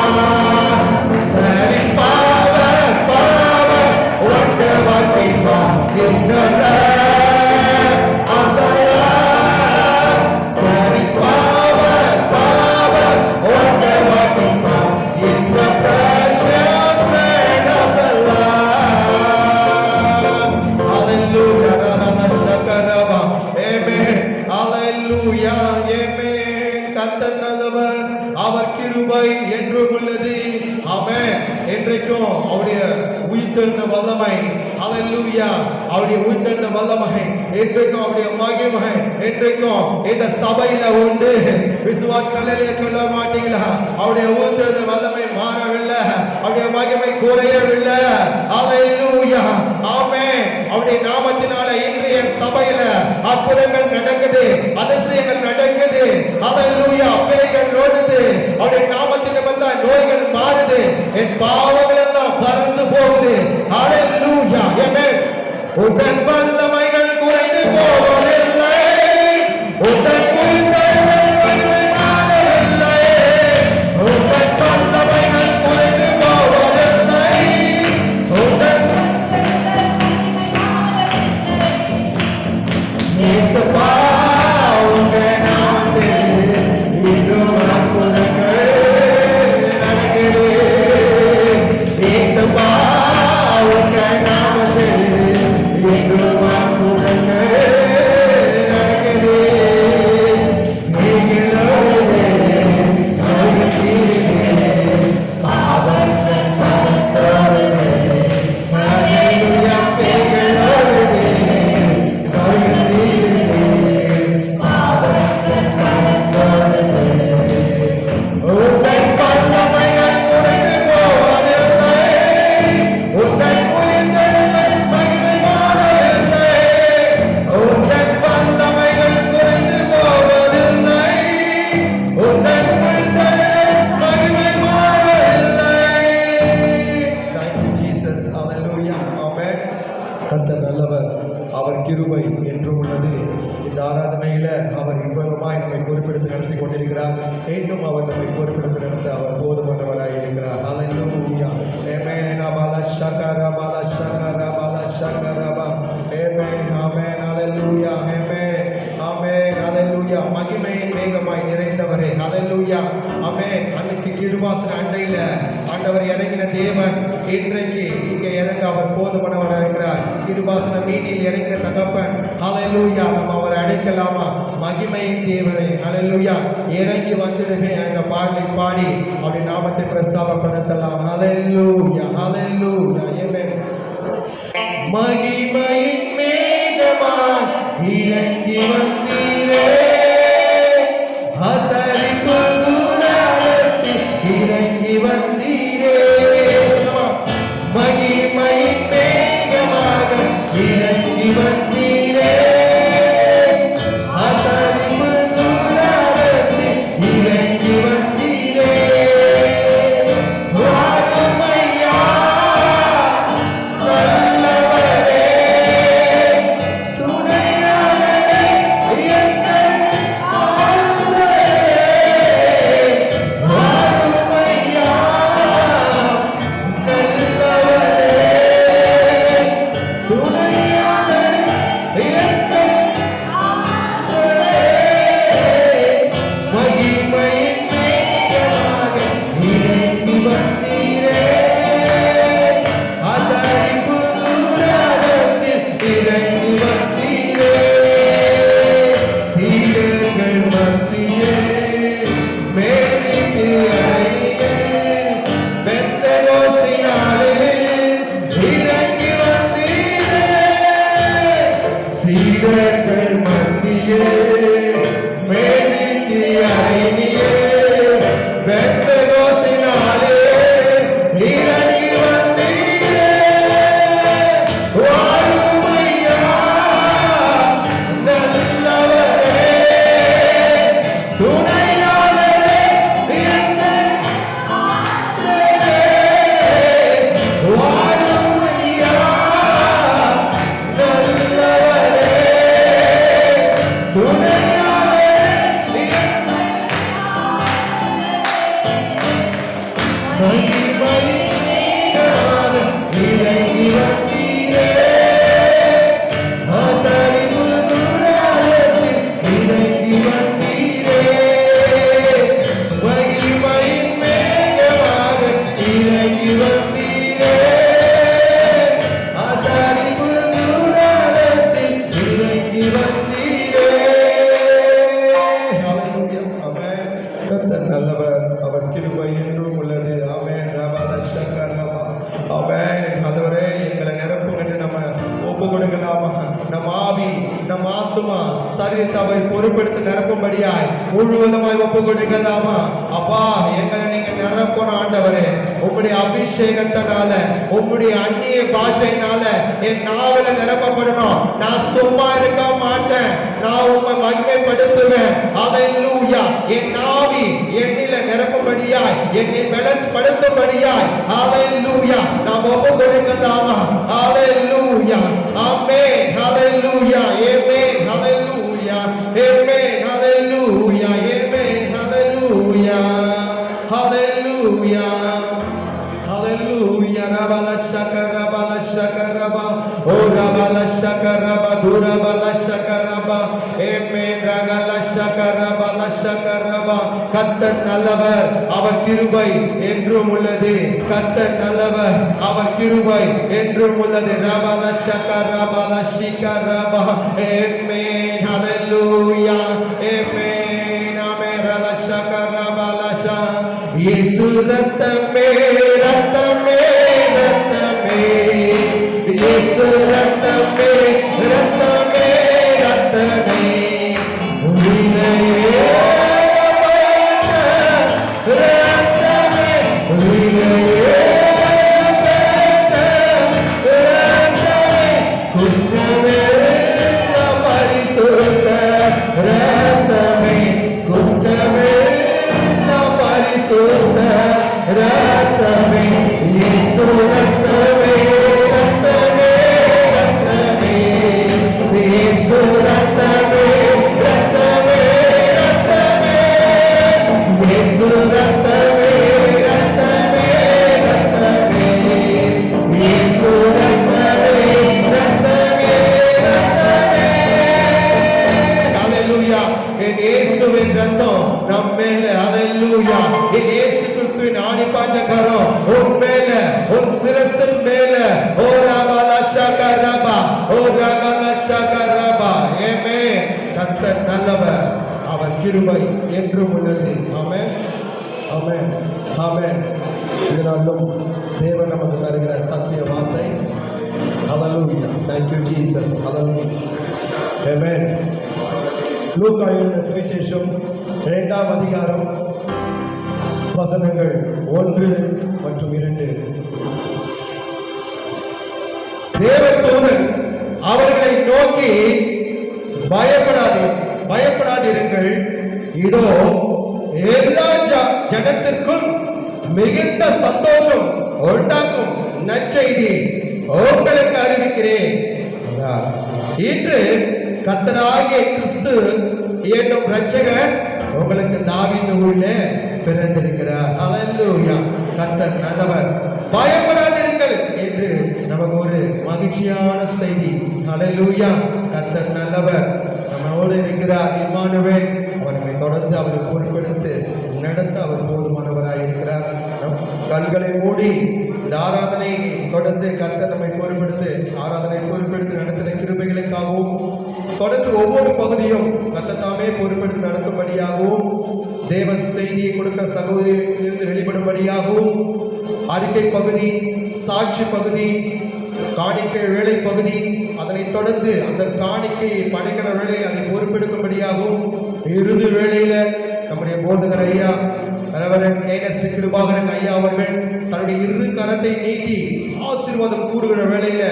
S3: தனி பாவ ஒன்று வாழ்க்கைவா என்கிற அசையா. தனி பாவ ஒன்று வாழ்க்கைவா இந்த precious friend of the Lord. Hallelujah, Rahana Shakarava. Amen. Hallelujah, amen. கர்த்தர் நல்லவர், அவர் கிருபை என்றும் உள்ளது. ஆமென். என்றைக்கும் அவருடைய உயிர்த்தெழுந்த வல்லமை, ஹalleluya, அவருடைய உயிர்த்தெழுந்த வல்லமை என்றைக்கும், அவருடைய மகிமை என்றைக்கும் இந்த சபையில உண்டு. விசுவாசிகளே சொல்ல மாட்டீங்களா? அவருடைய உயிர்த்தெழுந்த வல்லமை மாறவில்லை, அவருடைய மகிமை குறையவில்லை. ஹalleluya ஆமென். அவருடைய நாமத்தினால இன்றைய சபையில அற்புதங்கள் நடக்குது, அதிசயங்கள் நடக்குது. ஹalleluya பேய்கள் ஓடுது. அவருடைய நாமத்தின் வந்தா நோய்கள் மாறுது. என் பாவங்கள் எல்லாம் பறந்து போகுது. ஹalleluya ஆமென். உடன் வல்லமைகள் குறைந்து போவதில்லை. உடன் உயிர்த்தெழுதல் வல்லமை மாறவில்லை. உடன் வல்லமைகள் குறைந்து போவதில்லை. உடன் இயேசுவா உங்க நாமத்தில் இன்னும் அற்புதங்கள் நடக்குது. இயேசுவா உங்க நாமத்தில் இன்னும் அற்புதங்கள் நடக்குது. நீங்களோடு பாவங்கள் பரத்தோடு ஹalleluya பேய்களோடு கர்த்தர் நல்லவர், அவர் கிருபை என்று உள்ளது. இந்த ஆராதனையில அவர் இவ்வளவுமாய் நம்மை பொறுப்பெடுத்து நடத்தி கொண்டிருக்கிறார். மீண்டும் அவர் நம்மை பொறுப்பெடுத்து நடத்த அவர் போதுமானவராய் இருக்கிறார். ஹalleluya ஆமென். அபால ஷகர பால ஷகர பால ஷகர பா ஆமென் ஆமென். ஹalleluya ஆமென் ஆமென். ஹalleluya மகிமையின் மேகமாய் நிறைந்தவரே. ஹalleluya ஆமென். அன்னைக்கு கிருபாசன அண்டையில ஆண்டவர் இறங்கின தேவன் இன்றைக்கு இங்கே இறங்க அவர் போதுமானவராக இருக்கிறார். கிருபாசன மீதியில் இறங்கின தகப்பன் ஹல்லேலூயா. நம்ம அவரை அழைக்கலாமா? மகிமையின் தேவனே ஹல்லேலூயா, இறங்கி வந்துடுமே என்ற பாடலை பாடி அப்படி நாமத்தை பிரஸ்தாபப்படுத்தலாம். ஹல்லேலூயா ஹல்லேலூயா ஆமென். மகிமையின் மேகமாய் இறங்கி வந்தீரே, அசரிப்பு கூடாரத்தில் இறங்கி வந்தீரே. மகிமையின் மேகமாக இறங்கி வந்தீரே, அசரிப்பு கூடாரத்தில் இறங்கி வந்தீரே. வாருமையா நல்லவரே, துணையாளரே, எங்கள் ஆண்டவரே. வாருமையா நல்லவரே, துணையாளரே, எங்கள் ஆண்டவரே. மகிமையின் மேகமாக இறங்கி வந்தீரே, அசரிப்பு கூடாரத்தில் இறங்கி வந்தீரே. சீடர்கள் மத்தியே மேடைக்கு அருகிலே பெந்தகோஸ்து நாளில் இறங்கி வந்தீரே. சீடர்கள் மத்தியே மேடைக்கு அருகிலே பெந்தகோஸ்து நாளில் இறங்கி வந்தீரே. வாருமையா நல்லவரே, துணையாளரே, எங்கள் ஆண்டவரே. வாருமையா நல்லவரே, துணையாளரே, எங்கள் மகிமையின் மேகமாக இறங்கி வந்தீரே, அசரிப்பு கூடாரத்தில் இறங்கி வந்தீரே. மகிமையின் மேகமாக இறங்கி வந்தீரே, அசரிப்பு கூடாரத்தில் இறங்கி வந்தீரே. ஹல்லேலூயா ஆமென். கர்த்தர் நல்லவர், அவர் கிருபை என்றும் உள்ளது. ஆமென். ரபா லஷக்கர் ரபா. ஆமென். ஆண்டவரே, எங்களை நிரப்புங்க என்று நம்ம ஒப்பு கொடுக்கலாமா? நம் ஆவி, நம் ஆத்துமா, சரீரத்தை அவை பொறுப்பெடுத்து நிரப்பும்படியாய் முழுவதுமாய் ஒப்பு கொடுக்கலாமா? அப்பா, எங்களை நீங்க நிரப்பணும் ஆண்டவரே. உம்முடைய அபிஷேகத்தினால, உம்முடைய அந்நிய பாஷையினால என் நாவல நிரப்பப்படணும். நான் சும்மா இருக்க மாட்டேன், நான் உம்மை மகிமைப்படுத்துவேன். ஹல்லேலூயா. என் ஆவி என்னில நிரப்பும்படியாய், என்னை பலப்படுத்தும்படியாய் ஹல்லேலூயா நாம் ஒப்பு கொடுக்கலாமா? ஹல்லேலூயா ஆமென். ஹல்லேலூயா ஆமென். ஹல்லேலூயா ஆமென். ஹல்லேலூயா ஆமென். ஹல்லேலூயா ஹல்லேலூயா ஹல்லேலூயா. ரபல ஷக்கரபல ஷக்கரப ஓ ரபல ஷக்கரப துரபல ஷக்கரப ஆமென். ரகல ஷக்கரபல ஷக்கரப. கர்த்தர் நல்லவர், அவர் கிருபை என்றும் உள்ளது. கர்த்தர் நல்லவர், அவர் கிருபை என்றும் உள்ளது. ரபல ஷக்கரபல ஷிக்கரப ஆமென். ஹல்லேலூயா ஆமென். ஆமென். ரல ஷக்கரபல ஷ. இயேசு ரத்தமே ரத்தமே ரத்தமே, இயேசு ரத்தமே ரத்தமே ரத்தமே, உயிரையே பெற்ற ரத்தமே, உயிரையே பெற்ற ரத்தமே, குற்றமே பரிசுத்த ரத்தமே, குற்றமே பரிசுத்த ரத்தமே. நல்லவர், அவர் கிருபை என்றும் உள்ளது. ஆமென், ஆமென், ஆமென். இதனாலும் தேவன் நமக்கு தருகிற சத்திய வார்த்தை. ஹல்லேலூயா. Thank you Jesus. ஹல்லேலூயா. ஆமென். லூக்கா எழுதின சுவிசேஷம் 2ஆம் அதிகாரம் வசனங்கள் 1 மற்றும் 2. தேவதூதன் அவர்களை நோக்கி, பயப்படாதிருங்கள், இதோ எல்லா ஜனத்திற்கும் மிகுந்த சந்தோஷம் உண்டாக்கும் நற்செய்தி உங்களுக்கு அறிவிக்கிறேன். இன்று கர்த்தராகிய கிறிஸ்து என்னும் இரட்சகர் உங்களுக்கு தாவீது ஊரிலே பிறந்திருக்கிறார். ஹல்லேலூயா. கர்த்தர் நல்லவர், பயப்படாதிருங்கள் என்று நமக்கு ஒரு மகிழ்ச்சியான செய்தி. ஹல்லேலூயா. கர்த்தர் நல்லவர், நம்மோடு இருக்கிறார். இம்மானுவேல், அவர்களை தொடர்ந்து அவர் பொறுப்பெடுத்து நடத்த அவர் போதுமானவராய் இருக்கிறார். நம் கண்களை மூடி இந்த ஆராதனை தொடர்ந்து கர்த்தர் நம்மை பொறுப்பெடுத்து நடத்தின கிருபைகளுக்காகவும், தொடர்ந்து ஒவ்வொரு பகுதியும் கர்த்தர் தாமே பொறுப்பெடுத்து நடத்தும்படியாகவும், தேவ செய்தியை கொடுக்கிற சகோதரியிலிருந்து வெளிப்படும்படியாகவும், அறிக்கை பகுதி, சாட்சி பகுதி, காணிக்கை வேலை பகுதி, அதனைத் தொடர்ந்து அந்த காணிக்கையை படைக்கிற வேலையில் அதை பொறுப்பெடுக்கும்படியாகவும், இறுதி வேளையில நம்முடைய போதகர் ஐயா ரெவரண்ட் கேனஸ்ட் கிருபாகரன் ஐயா அவர்கள் தன்னுடைய இரு கரத்தை நீட்டி ஆசீர்வாதம் கூறுகிற வேளையில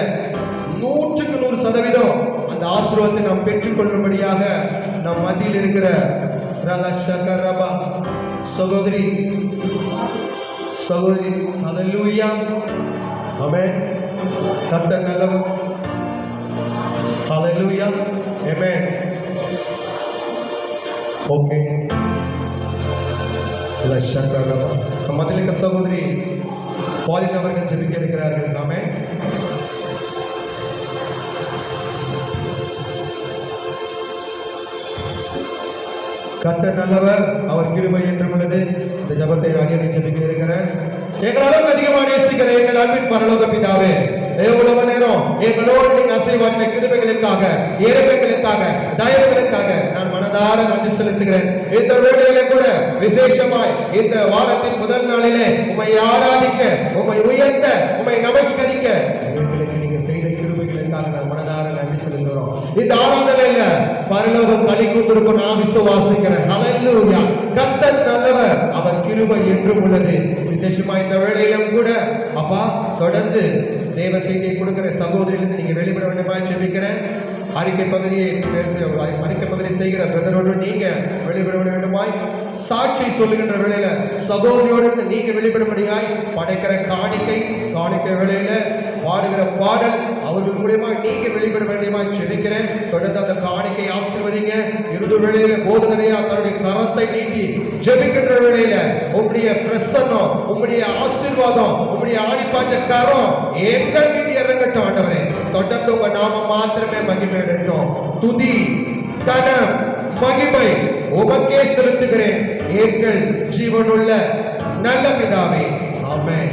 S3: 100% அந்த ஆசீர்வாதத்தை நாம் பெற்றுக்கொள்ளும்படியாக நம் மத்தியில் இருக்கிற சகோதரி ஹல்லேலூயா. ஆமென். கர்த்தர் நல்லவர். ஹல்லேலூயா. ஆமென். ஓகே. நம் மத்தியில் இருக்கிற சகோதரி பாலின் அவர்கள் ஜெபிக்க இருக்கிறார்கள். ஆமென். கர்த்தர் நல்லவர், அவர் கிருபை என்றும் உள்ளது. இந்த ஜபத்தை அடியேன் ஜெபிக்க இருக்கிறேன். எங்கள் அளவுக்கு அதிகமாக நேசிக்கிற எங்கள் அன்பின் பரலோக பிதாவே, எவ்வளவு நேரம் எங்களோடு நீங்க அசைவாட்டின கிருபைகளுக்காக, இரக்கங்களுக்காக, தயவுகளுக்காக நான் மனதார நன்றி செலுத்துகிறேன். இந்த வேளையில கூட விசேஷமாய் இந்த வாரத்தின் முதல் நாளிலே உம்மை ஆராதிக்க, உம்மை உயர்த்த, உம்மை நமஸ்கரிக்க எங்களுக்கு நீங்க செய்த கிருபைகளுக்காக நான் மனதார நன்றி செலுத்துகிறோம். இந்த ஆராதனையில பரலோகம் களி கூர்ந்திருக்கும் நான் விசுவாசிக்கிறேன். ஹல்லேலூயா. கர்த்தர் நல்லவர், அவர் கிருபை என்றும் உள்ளது. விசேஷமா இந்த வேளையிலும் கூட அப்பா தொடர்ந்து தேவ செய்தியை கொடுக்கிற சகோதரிலிருந்து நீங்க வெளிப்பட வேண்டுமா ஜெபிக்கிறேன். அறிக்கை பகுதியை செய்கிற பிரதரோடு நீங்க வெளிப்பட வேண்டுமாய், சாட்சி சொல்லுகின்ற வேளையில சகோதரியோடு நீங்க வெளிப்படும்படியாய், படைக்கிற காணிக்கை வேளையில பாடுகிற பாடல் அவர்கள் மூலமா நீங்க வெளிப்பட வேண்டியமாய் ஜெபிக்கிறேன். தொடர்ந்து அந்த காணிக்கை ஆசீர்வதிங்க. இறுதி வேளையில போதகரையா தன்னுடைய கரத்தை நீட்டி ஜெபிக்கின்ற வேளையில உம்முடைய பிரசன்னம், உம்முடைய ஆசீர்வாதம், உம்முடைய ஆணிப்பாஞ்ச கரம் எங்கள் மீது இறங்கட்டும். ஆண்டவரே, தொடர்ந்து உங்க நாமம் மாத்திரமே மகிமை அடையட்டும். துதி, கனம், மகிமை உமக்கே செலுத்துகிறேன் எங்கள் ஜீவனுள்ள நல்ல பிதாவே. ஆமென்.